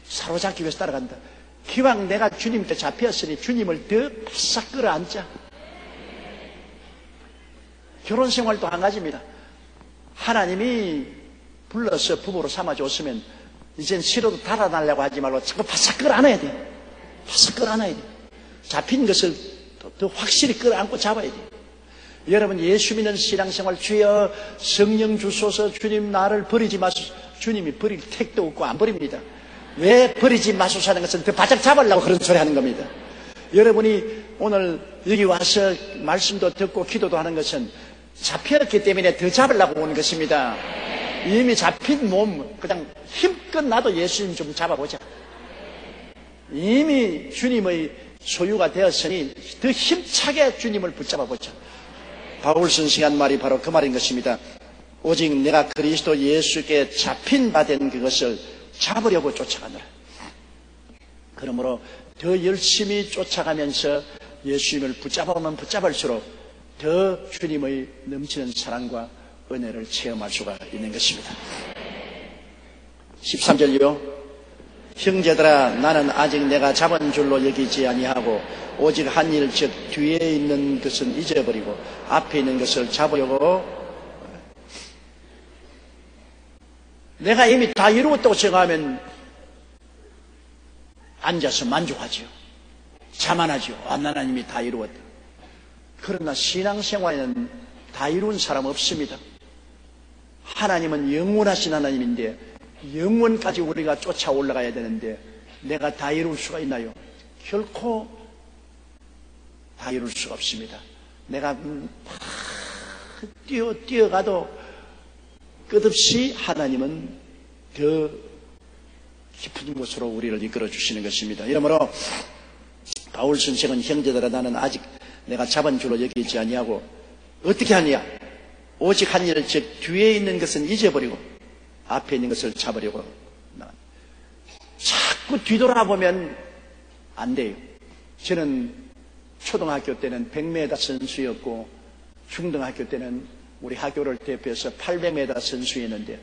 사로잡기 위해서 따라간다. 기왕 내가 주님께 잡혔으니 주님을 더 바싹 끌어안자. 결혼 생활도 한 가지입니다. 하나님이 불러서 부부로 삼아줬으면 이젠 싫어도 달아나려고 하지 말고 자꾸 바싹 끌어안아야 돼. 바싹 끌어안아야 돼. 잡힌 것을 더 확실히 끌어안고 잡아야 돼. 여러분 예수 믿는 신앙생활 주여 성령 주소서 주님 나를 버리지 마소서. 주님이 버릴 택도 없고 안 버립니다. 왜 버리지 마소서 하는 것은 더 바짝 잡으려고 그런 소리 하는 겁니다. 여러분이 오늘 여기 와서 말씀도 듣고 기도도 하는 것은 잡혔기 때문에 더 잡으려고 오는 것입니다. 이미 잡힌 몸 그냥 힘껏 나도 예수님 좀 잡아보자. 이미 주님의 소유가 되었으니 더 힘차게 주님을 붙잡아보자. 바울 선생이 한 말이 바로 그 말인 것입니다. 오직 내가 그리스도 예수께 잡힌 바 된 그것을 잡으려고 쫓아가느라. 그러므로 더 열심히 쫓아가면서 예수님을 붙잡아오면 붙잡을수록 더 주님의 넘치는 사랑과 은혜를 체험할 수가 있는 것입니다. 13절이요. 형제들아 나는 아직 내가 잡은 줄로 여기지 아니하고 오직 한 일 즉 뒤에 있는 것은 잊어버리고 앞에 있는 것을 잡으려고 내가 이미 다 이루었다고 생각하면 앉아서 만족하지요. 자만하지요. 나는 이미 다 이루었다. 그러나 신앙생활에는 다 이룬 사람 없습니다. 하나님은 영원하신 하나님인데 영원까지 우리가 쫓아 올라가야 되는데 내가 다 이룰 수가 있나요? 결코 다 이룰 수가 없습니다. 내가 뛰어가도 끝없이 하나님은 더 깊은 곳으로 우리를 이끌어 주시는 것입니다. 이러므로 바울 선생은 형제들아 나는 아직 내가 잡은 줄로 여기지 아니하고 어떻게 하냐? 오직 한 일을 즉 뒤에 있는 것은 잊어버리고 앞에 있는 것을 잡으려고. 자꾸 뒤돌아보면 안 돼요. 저는 초등학교 때는 100m 선수였고 중등학교 때는 우리 학교를 대표해서 800m 선수였는데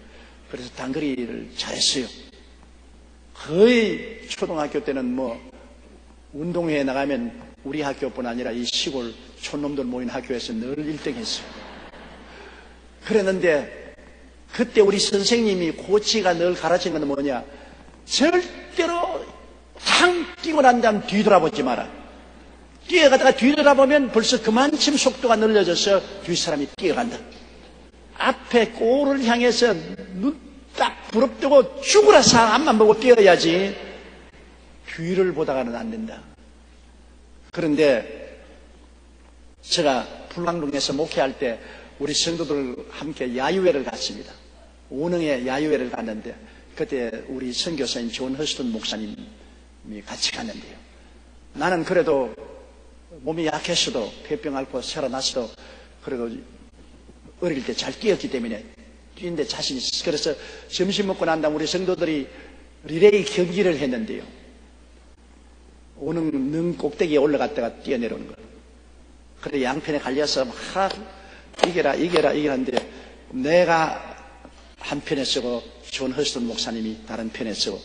그래서 단거리를 잘했어요. 거의 초등학교 때는 운동회에 나가면 우리 학교뿐 아니라 이 시골 촌놈들 모인 학교에서 늘 1등 했어요. 그랬는데 그때 우리 선생님이 코치가 늘 가르친 건 뭐냐? 절대로 탕 뛰고 난 다음 뒤돌아보지 마라. 뛰어가다가 뒤돌아보면 벌써 그만큼 속도가 늘려져서 뒤 사람이 뛰어간다. 앞에 골을 향해서 눈 딱 부릅뜨고 죽으라 앞만 보고 뛰어야지 뒤를 보다가는 안 된다. 그런데 제가 불광동에서 목회할 때 우리 성도들 함께 야유회를 갔습니다. 오능에 야유회를 갔는데 그때 우리 선교사인 존 허스턴 목사님이 같이 갔는데요. 나는 그래도 몸이 약했어도 폐병 앓고 살아났어도 그래도 어릴 때 잘 뛰었기 때문에 뛰는데 자신이 있었어요. 그래서 점심 먹고 난 다음 우리 성도들이 리레이 경기를 했는데요. 오는 능 꼭대기에 올라갔다가 뛰어내려오는 거예요. 그래 양편에 갈려서 막 이겨라 하는데 내가 한 편에 쓰고 존 허스턴 목사님이 다른 편에 쓰고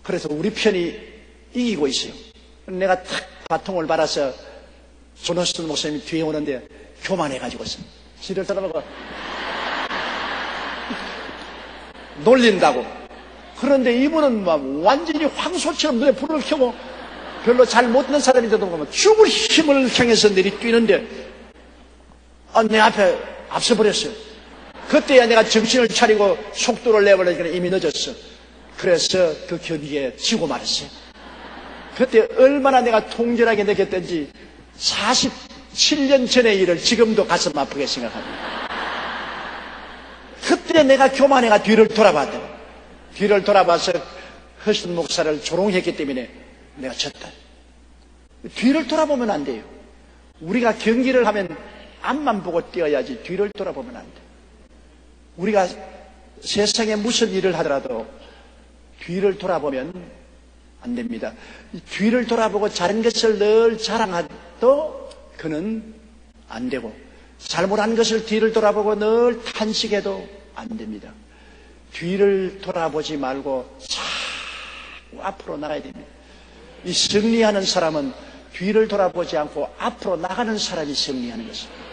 그래서 우리 편이 이기고 있어요. 내가 탁 바통을 받아서 존 허스턴 목사님이 뒤에 오는데 교만해가지고 있어요. 지를 따라보고 놀린다고. 그런데 이분은 막 완전히 황소처럼 눈에 불을 켜고 별로 잘 못된 사람인데도 보면 죽을 힘을 향해서 내리뛰는데 내 앞에 앞서버렸어요. 그때야 내가 정신을 차리고 속도를 내버리니까 이미 늦었어. 그래서 그 경기에 지고 말았어요. 그때 얼마나 내가 통절하게 느꼈던지 47년 전의 일을 지금도 가슴 아프게 생각합니다. 그때 내가 교만해가 뒤를 돌아봤다. 뒤를 돌아봐서 허스턴 목사를 조롱했기 때문에 내가 졌다. 뒤를 돌아보면 안 돼요. 우리가 경기를 하면 앞만 보고 뛰어야지 뒤를 돌아보면 안 돼요. 우리가 세상에 무슨 일을 하더라도 뒤를 돌아보면 안 됩니다. 뒤를 돌아보고 잘한 것을 늘 자랑해도 그는 안 되고 잘못한 것을 뒤를 돌아보고 늘 탄식해도 안 됩니다. 뒤를 돌아보지 말고 자꾸 앞으로 나가야 됩니다. 이 승리하는 사람은 뒤를 돌아보지 않고 앞으로 나가는 사람이 승리하는 것입니다.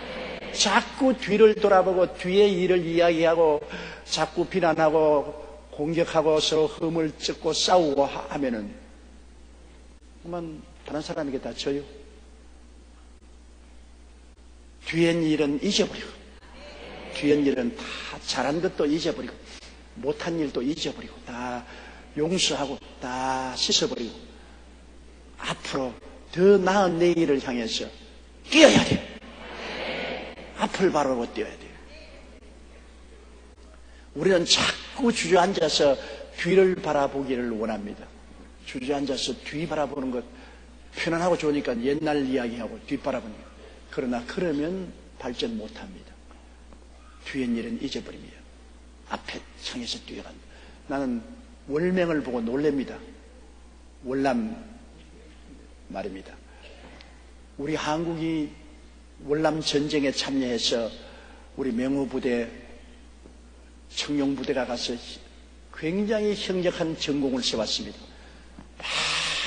자꾸 뒤를 돌아보고 뒤의 일을 이야기하고 자꾸 비난하고 공격하고 서로 흠을 찢고 싸우고 하면은 그만 다른 사람에게 다 져요. 뒤엔 일은 잊어버리고 뒤엔 일은 다 잘한 것도 잊어버리고 못한 일도 잊어버리고 다 용서하고 다 씻어버리고 앞으로 더 나은 내일을 향해서 뛰어야 돼요. 앞을 바라보고 뛰어야 돼요. 우리는 자꾸 주저앉아서 뒤를 바라보기를 원합니다. 주저앉아서 뒤 바라보는 것 편안하고 좋으니까 옛날 이야기하고 뒤 바라보는 것. 그러나 그러면 발전 못합니다. 뒤엔 일은 잊어버립니다. 앞에 향해서 뛰어간다. 나는 월맹을 보고 놀랍니다. 월남 말입니다. 우리 한국이 월남 전쟁에 참여해서 우리 명호부대, 청룡부대가 가서 굉장히 형력한 전공을 세웠습니다.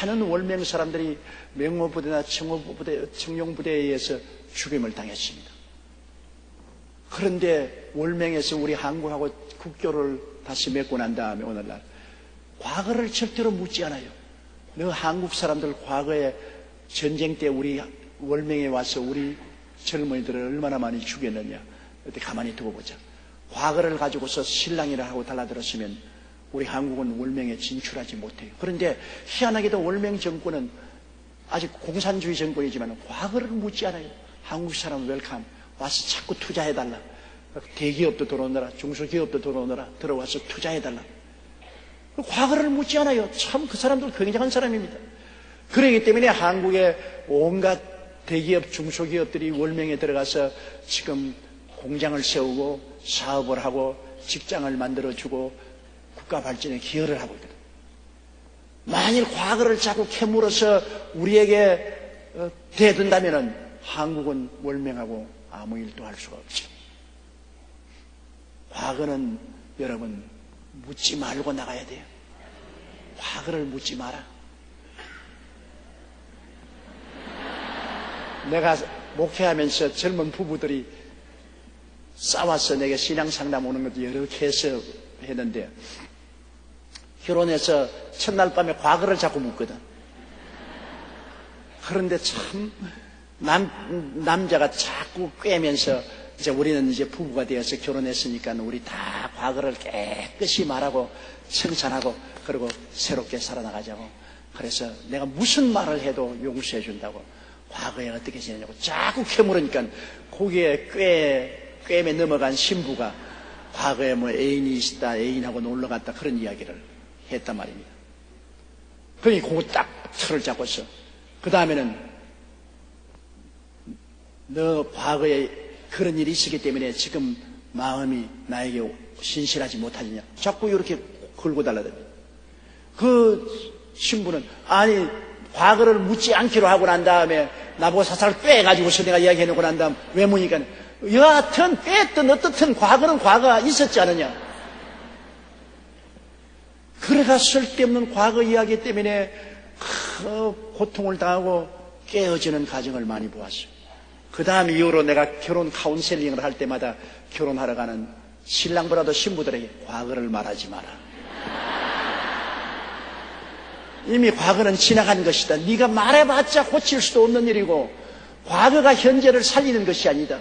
많은 월맹 사람들이 명호부대나 청룡부대에 의해서 죽임을 당했습니다. 그런데 월맹에서 우리 한국하고 국교를 다시 맺고 난 다음에 오늘날 과거를 절대로 묻지 않아요. 너 한국 사람들 과거에 전쟁 때 우리 월맹에 와서 우리 젊은이들을 얼마나 많이 죽였느냐. 어떻게 가만히 두고 보자. 과거를 가지고서 신랑이라 하고 달라들었으면 우리 한국은 월맹에 진출하지 못해요. 그런데 희한하게도 월맹 정권은 아직 공산주의 정권이지만 과거를 묻지 않아요. 한국 사람 웰컴 와서 자꾸 투자해달라. 대기업도 들어오느라 중소기업도 들어와서 투자해달라. 과거를 묻지 않아요. 참 그 사람들 굉장한 사람입니다. 그렇기 때문에 한국의 온갖 대기업 중소기업들이 월맹에 들어가서 지금 공장을 세우고 사업을 하고 직장을 만들어주고 국가 발전에 기여를 하고 있거든. 만일 과거를 자꾸 캐물어서 우리에게 대든다면 한국은 월맹하고 아무 일도 할 수가 없죠. 과거는 여러분 묻지 말고 나가야 돼요. 과거를 묻지 마라. 내가 목회하면서 젊은 부부들이 싸워서 내게 신앙 상담 오는 것도 여러 케이스 했는데 결혼해서 첫날 밤에 과거를 자꾸 묻거든. 그런데 참 남자가 자꾸 꿰면서 이제 우리는 이제 부부가 되어서 결혼했으니까 우리 다 과거를 깨끗이 말하고 청산하고 그리고 새롭게 살아나가자고. 그래서 내가 무슨 말을 해도 용서해 준다고. 과거에 어떻게 지내냐고 자꾸 캐물으니까 거기에 꽤 꿰매 넘어간 신부가 과거에 뭐 애인이 있었다, 애인하고 놀러 갔다 그런 이야기를 했단 말입니다. 그러니 그거 딱 틀을 잡고서 그 다음에는 너 과거에 그런 일이 있었기 때문에 지금 마음이 나에게 신실하지 못하느냐 자꾸 이렇게 걸고 달라듭니다. 그 신부는 아니 과거를 묻지 않기로 하고 난 다음에 나보고 사살 빼가지고서 내가 이야기해놓고 난 다음 왜 묻니까 여하튼 뺐든 어떻든 과거는 과거가 있었지 않느냐. 그래가 쓸데없는 과거 이야기 때문에 고통을 당하고 깨어지는 가정을 많이 보았어요. 그 다음 이후로 내가 결혼 카운셀링을 할 때마다 결혼하러 가는 신랑보다도 신부들에게 과거를 말하지 마라. 이미 과거는 지나간 것이다. 네가 말해봤자 고칠 수도 없는 일이고 과거가 현재를 살리는 것이 아니다.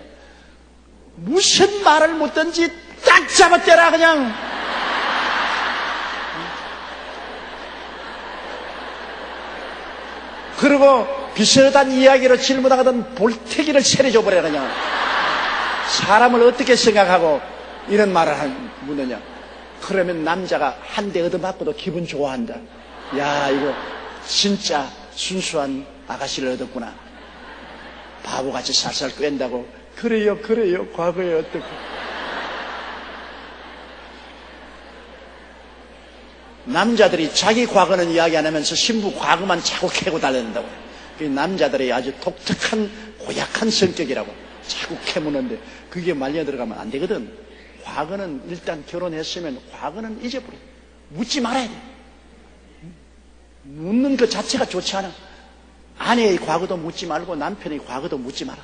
무슨 말을 묻든지 딱 잡아떼라 그냥. 그리고 비슷한 이야기로 질문하거든 볼태기를 세려줘버려 그냥. 사람을 어떻게 생각하고 이런 말을 묻느냐. 그러면 남자가 한 대 얻어맞고도 기분 좋아한다. 야 이거 진짜 순수한 아가씨를 얻었구나. 바보같이 살살 꿰는다고. 그래요 과거에 어떻게. 남자들이 자기 과거는 이야기 안 하면서 신부 과거만 자꾸 캐고 달려든다고. 그게 남자들의 아주 독특한 고약한 성격이라고 자꾸 캐무는데 그게 말려 들어가면 안 되거든. 과거는 일단 결혼했으면 과거는 잊어버려. 묻지 말아야 돼. 묻는 것 자체가 좋지 않아. 아내의 과거도 묻지 말고 남편의 과거도 묻지 마라.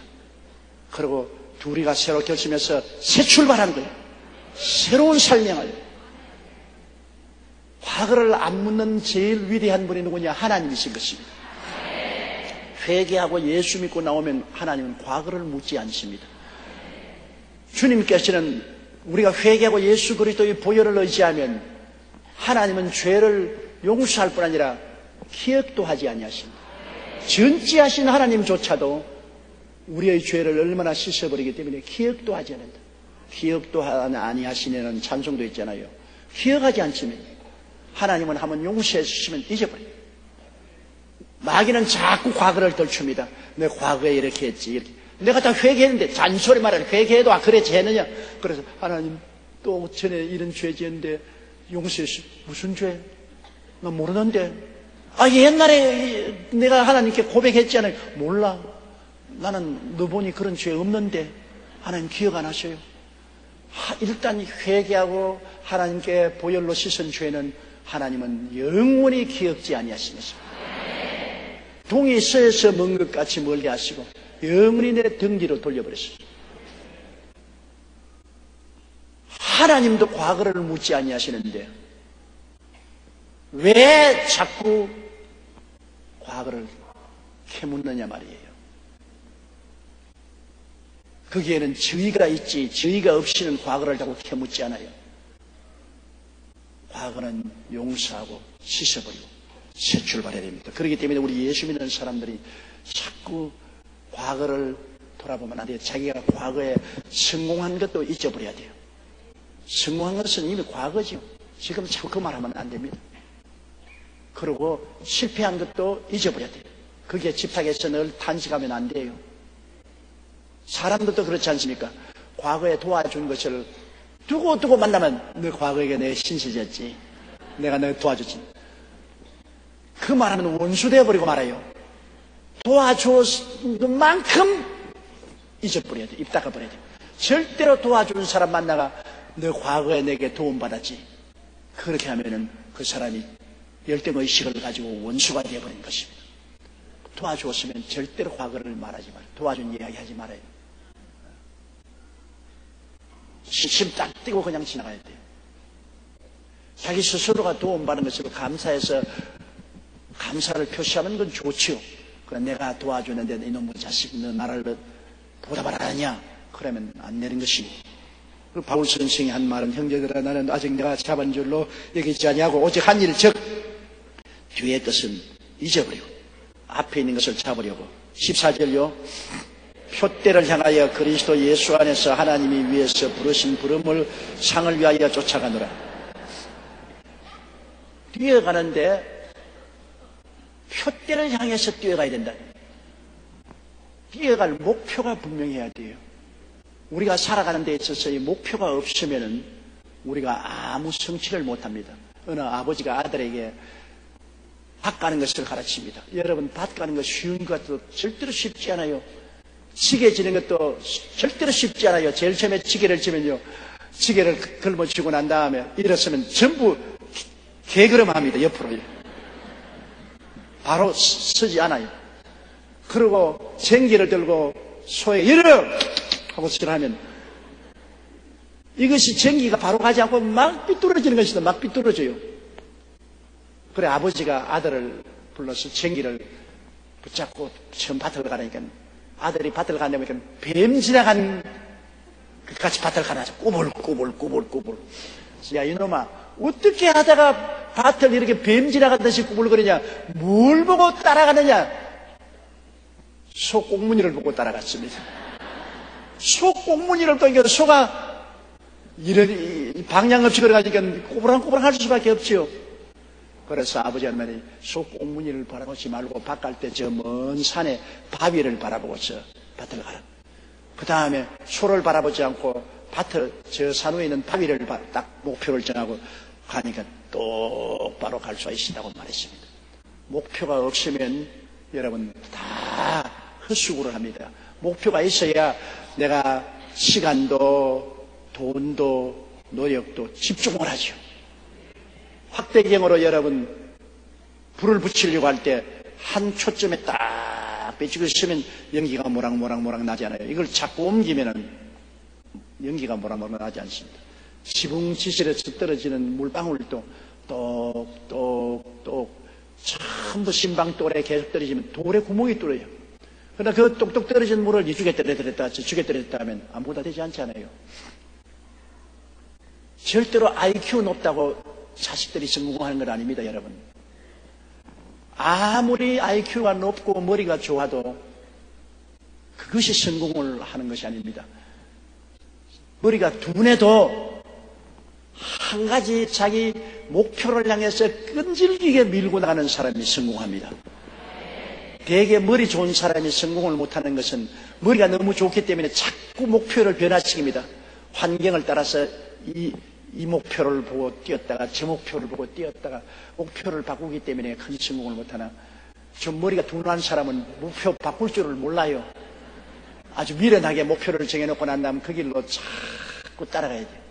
그리고 둘이가 새로 결심해서 새 출발하는 거예요. 새로운 삶을. 과거를 안 묻는 제일 위대한 분이 누구냐? 하나님이신 것입니다. 회개하고 예수 믿고 나오면 하나님은 과거를 묻지 않습니다. 주님께서는 우리가 회개하고 예수 그리스도의 보혈을 의지하면 하나님은 죄를 용서할 뿐 아니라 기억도 하지 아니하십니다. 전지하신 하나님조차도 우리의 죄를 얼마나 씻어버리기 때문에 기억도 하지 않는다. 기억도 아니하시는 찬송도 있잖아요. 기억하지 않지만 하나님은 한번 용서해 주시면 잊어버려요. 마귀는 자꾸 과거를 덜춥니다. 내 과거에 이렇게 했지 이렇게. 내가 다 회개했는데 잔소리 말하는 회개해도 그래 죄느냐. 그래서 하나님 또 전에 이런 죄 지었는데 용서해 주시오. 무슨 죄? 나 모르는데. 옛날에 내가 하나님께 고백했잖아요. 몰라. 나는 너 보니 그런 죄 없는데. 하나님 기억 안 하셔요. 일단 회개하고 하나님께 보혈로 씻은 죄는 하나님은 영원히 기억지 아니하시면서 동이 서에서 먼 것 같이 멀게 하시고 영원히 내 등 뒤로 돌려버렸어요. 하나님도 과거를 묻지 아니하시는데 왜 자꾸 과거를 캐묻느냐 말이에요. 거기에는 저희가 있지 저희가 없이는 과거를 자꾸 캐묻지 않아요. 과거는 용서하고 씻어버리고 새 출발해야 됩니다. 그렇기 때문에 우리 예수 믿는 사람들이 자꾸 과거를 돌아보면 안 돼요. 자기가 과거에 성공한 것도 잊어버려야 돼요. 성공한 것은 이미 과거죠. 지금 자꾸 그 말하면 안 됩니다. 그리고 실패한 것도 잊어버려야 돼요. 그게 집합에서 늘 탄식하면 안 돼요. 사람들도 그렇지 않습니까? 과거에 도와준 것을 두고 만나면 너 과거에 내가 신세졌지. 내가 너 도와줬지. 그 말하면 원수 되어버리고 말아요. 도와준 만큼 잊어버려야 돼. 입 닦아버려야 돼. 절대로 도와준 사람 만나가 너 과거에 내게 도움받았지. 그렇게 하면은 그 사람이 열등의식을 가지고 원수가 되어버린 것입니다. 도와주었으면 절대로 과거를 말하지 말아요. 도와준 이야기 하지 말아요. 심 딱 띄고 그냥 지나가야 돼요. 자기 스스로가 도움받은 것을 감사해서 감사를 표시하는 건 좋지요. 그러나 내가 도와주는데 이놈의 자식 너 나를 보답을 안 하냐? 그러면 안 내는 것입니다. 바울 선생이 한 말은 형제들아 나는 아직 내가 잡은 줄로 여기지 아니하고 오직 한 일 즉 뒤의 것은 잊어버리고 앞에 있는 것을 잡으려고 14절요 표대를 향하여 그리스도 예수 안에서 하나님이 위해서 부르신 부름을 상을 위하여 쫓아가노라. 뛰어가는데 표대를 향해서 뛰어가야 된다. 뛰어갈 목표가 분명해야 돼요. 우리가 살아가는 데 있어서 이 목표가 없으면 우리가 아무 성취를 못합니다. 어느 아버지가 아들에게 밭 가는 것을 가르칩니다. 여러분, 밭 가는 것 쉬운 것도 절대로 쉽지 않아요. 지게 지는 것도 절대로 쉽지 않아요. 제일 처음에 지게를 지면요, 지게를 걸머쥐고 난 다음에 일어서면 전부 개걸음합니다. 옆으로요. 바로 서지 않아요. 그리고 쟁기를 들고 소에 일어! 하고 설하면 이것이 쟁기가 바로 가지 않고 막 삐뚤어지는 것이다. 막 삐뚤어져요. 그래 아버지가 아들을 불러서 쟁기를 붙잡고 처음 밭을 가라니까 아들이 밭을 가려니까 뱀 지나간 같이 밭을 가라. 꾸불꾸불. 야 이놈아, 어떻게 하다가 밭을 이렇게 뱀 지나가듯이 꾸불거리냐? 뭘 보고 따라가느냐? 소 꽁무니를 보고 따라갔습니다. 소 꽁무니를 보니까 소가 이런 방향 없이 걸어가니까 꾸불랑꾸불랑 할 수밖에 없지요. 그래서 아버지 한 말이 소 꽁무니를 바라보지 말고 밭 갈 때 저 먼 산에 바위를 바라보고서 밭을 가라. 그 다음에 소를 바라보지 않고 밭을 저 산 위에 있는 바위를 딱 목표를 정하고 가니까 똑바로 갈 수가 있다고 말했습니다. 목표가 없으면 여러분 다 헛수고를 합니다. 목표가 있어야 내가 시간도 돈도 노력도 집중을 하죠. 확대경으로 여러분 불을 붙이려고 할 때 한 초점에 딱 비추고 있으면 연기가 모락모락 나잖아요. 이걸 자꾸 옮기면은 연기가 모락모락 나지 않습니다. 지붕지실에서 떨어지는 물방울도 똑똑똑 전부 신방돌에 계속 떨어지면 돌에 구멍이 뚫어요. 그러나 그 똑똑 떨어진 물을 이쪽에 떨어뜨렸다 저쪽에 떨어뜨렸다 하면 아무것도 되지 않잖아요. 절대로 IQ 높다고 자식들이 성공하는 건 아닙니다, 여러분. 아무리 IQ가 높고 머리가 좋아도 그것이 성공을 하는 것이 아닙니다. 머리가 둔해도 한 가지 자기 목표를 향해서 끈질기게 밀고 나가는 사람이 성공합니다. 대개 머리 좋은 사람이 성공을 못하는 것은 머리가 너무 좋기 때문에 자꾸 목표를 변화시킵니다. 환경을 따라서 이 목표를 보고 뛰었다가 저 목표를 보고 뛰었다가 목표를 바꾸기 때문에 큰 성공을 못하나, 좀 머리가 둔한 사람은 목표 바꿀 줄을 몰라요. 아주 미련하게 목표를 정해놓고 난 다음 그 길로 자꾸 따라가야 돼요.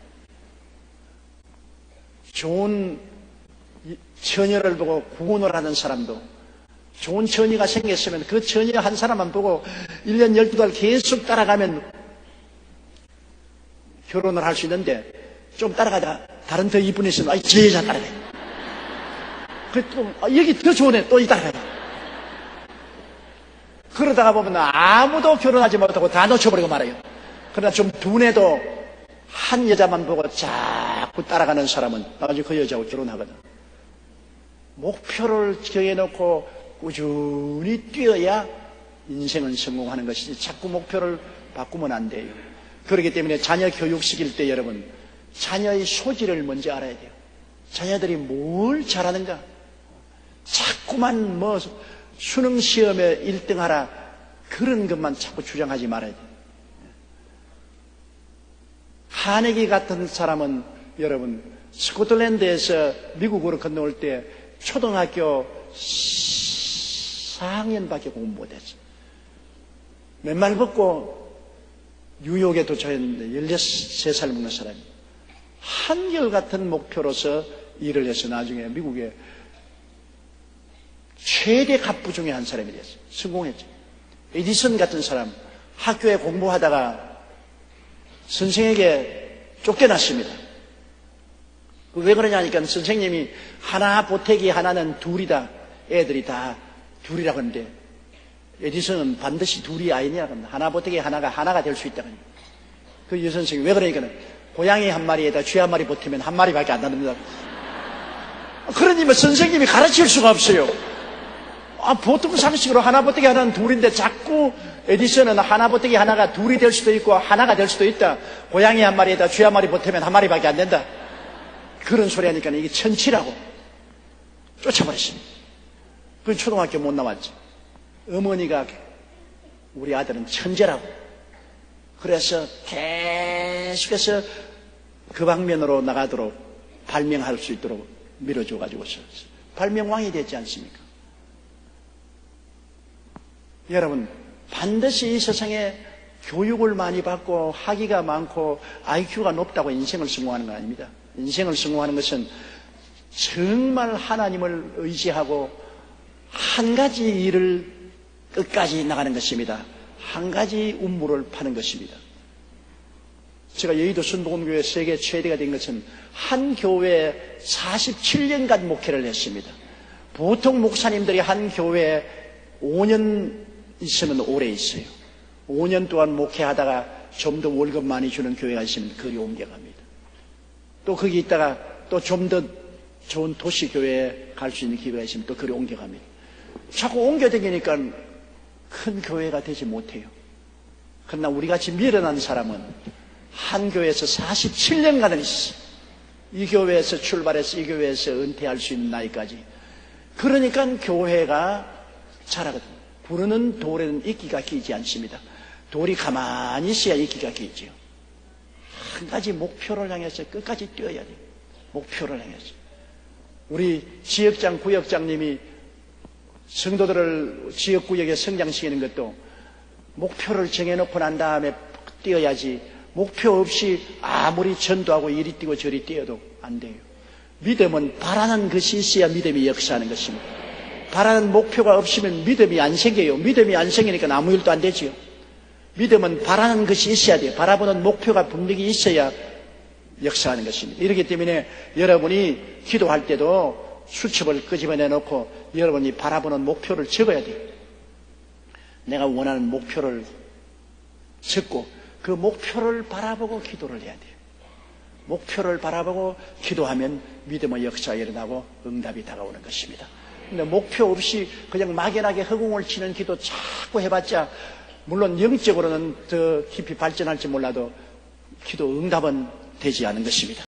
좋은 처녀를 보고 구원을 하는 사람도 좋은 처녀가 생겼으면 그 처녀 한 사람만 보고 1년 12달 계속 따라가면 결혼을 할 수 있는데, 좀 따라가다가 다른 더 이쁜 애 있으면 저 여자 따라가요. 그래 또 여기 더 좋은 애 또 이 따라가요. 그러다가 보면 아무도 결혼하지 못하고 다 놓쳐버리고 말아요. 그러나 좀 둔해도 한 여자만 보고 자꾸 따라가는 사람은 나중에 그 여자하고 결혼하거든. 목표를 정해놓고 꾸준히 뛰어야 인생은 성공하는 것이지 자꾸 목표를 바꾸면 안 돼요. 그렇기 때문에 자녀 교육시킬 때 여러분, 자녀의 소질을 먼저 알아야 돼요. 자녀들이 뭘 잘하는가? 자꾸만 뭐 수능 시험에 1등하라 그런 것만 자꾸 주장하지 말아야 돼요. 카네기 같은 사람은 여러분 스코틀랜드에서 미국으로 건너올 때 초등학교 4학년밖에 공부 못했어요. 맨발 벗고 뉴욕에 도착했는데 13살 먹는 사람이 한결같은 목표로서 일을 해서 나중에 미국의 최대 갑부 중에 한 사람이 됐어요. 성공했죠. 에디슨 같은 사람 학교에 공부하다가 선생에게 쫓겨났습니다. 왜 그러냐니까 선생님이 하나 보태기 하나는 둘이다. 애들이 다 둘이라고 하는데 에디슨은 반드시 둘이 아니냐. 하나 보태기 하나가 될 수 있다. 그 여선생이 왜 그러니까 고양이 한 마리에다 쥐 한 마리 보태면 한 마리밖에 안 나옵니다. 그러니 뭐 선생님이 가르칠 수가 없어요. 보통 상식으로 하나 보태기 하나는 둘인데 자꾸 에디슨은 하나보태기 하나가 둘이 될 수도 있고 하나가 될 수도 있다. 고양이 한 마리에다 쥐 한 마리 보태면 한 마리밖에 안 된다. 그런 소리 하니까 이게 천치라고 쫓아버렸습니다. 그건 초등학교 못 나왔지. 어머니가 우리 아들은 천재라고. 그래서 계속해서 그 방면으로 나가도록 발명할 수 있도록 밀어줘가지고 발명왕이 됐지 않습니까? 여러분, 반드시 이 세상에 교육을 많이 받고 학위가 많고 IQ가 높다고 인생을 성공하는 건 아닙니다. 인생을 성공하는 것은 정말 하나님을 의지하고 한 가지 일을 끝까지 나가는 것입니다. 한 가지 운물을 파는 것입니다. 제가 여의도 순복음교회 세계 최대가 된 것은 한 교회에 47년간 목회를 했습니다. 보통 목사님들이 한 교회에 5년 있으면 오래 있어요. 5년 동안 목회하다가 좀 더 월급 많이 주는 교회가 있으면 그리 옮겨갑니다. 또 거기 있다가 또 좀 더 좋은 도시 교회에 갈 수 있는 기회가 있으면 또 그리 옮겨갑니다. 자꾸 옮겨다니니까 큰 교회가 되지 못해요. 그러나 우리같이 미련한 사람은 한 교회에서 47년간을 있어. 이 교회에서 출발해서 이 교회에서 은퇴할 수 있는 나이까지. 그러니까 교회가 자라거든요. 부르는 돌에는 이끼가 끼지 않습니다. 돌이 가만히 있어야 이끼가 끼죠. 한 가지 목표를 향해서 끝까지 뛰어야 돼요. 목표를 향해서. 우리 지역장, 구역장님이 성도들을 지역구역에 성장시키는 것도 목표를 정해놓고 난 다음에 뛰어야지, 목표 없이 아무리 전도하고 이리 뛰고 저리 뛰어도 안 돼요. 믿음은 바라는 것이 있어야 믿음이 역사하는 것입니다. 바라는 목표가 없으면 믿음이 안 생겨요. 믿음이 안 생기니까 아무 일도 안 되지요. 믿음은 바라는 것이 있어야 돼요. 바라보는 목표가 분명히 있어야 역사하는 것입니다. 이렇기 때문에 여러분이 기도할 때도 수첩을 끄집어내놓고 여러분이 바라보는 목표를 적어야 돼요. 내가 원하는 목표를 적고 그 목표를 바라보고 기도를 해야 돼요. 목표를 바라보고 기도하면 믿음의 역사가 일어나고 응답이 다가오는 것입니다. 근데 목표 없이 그냥 막연하게 허공을 치는 기도 자꾸 해봤자 물론 영적으로는 더 깊이 발전할지 몰라도 기도 응답은 되지 않은 것입니다.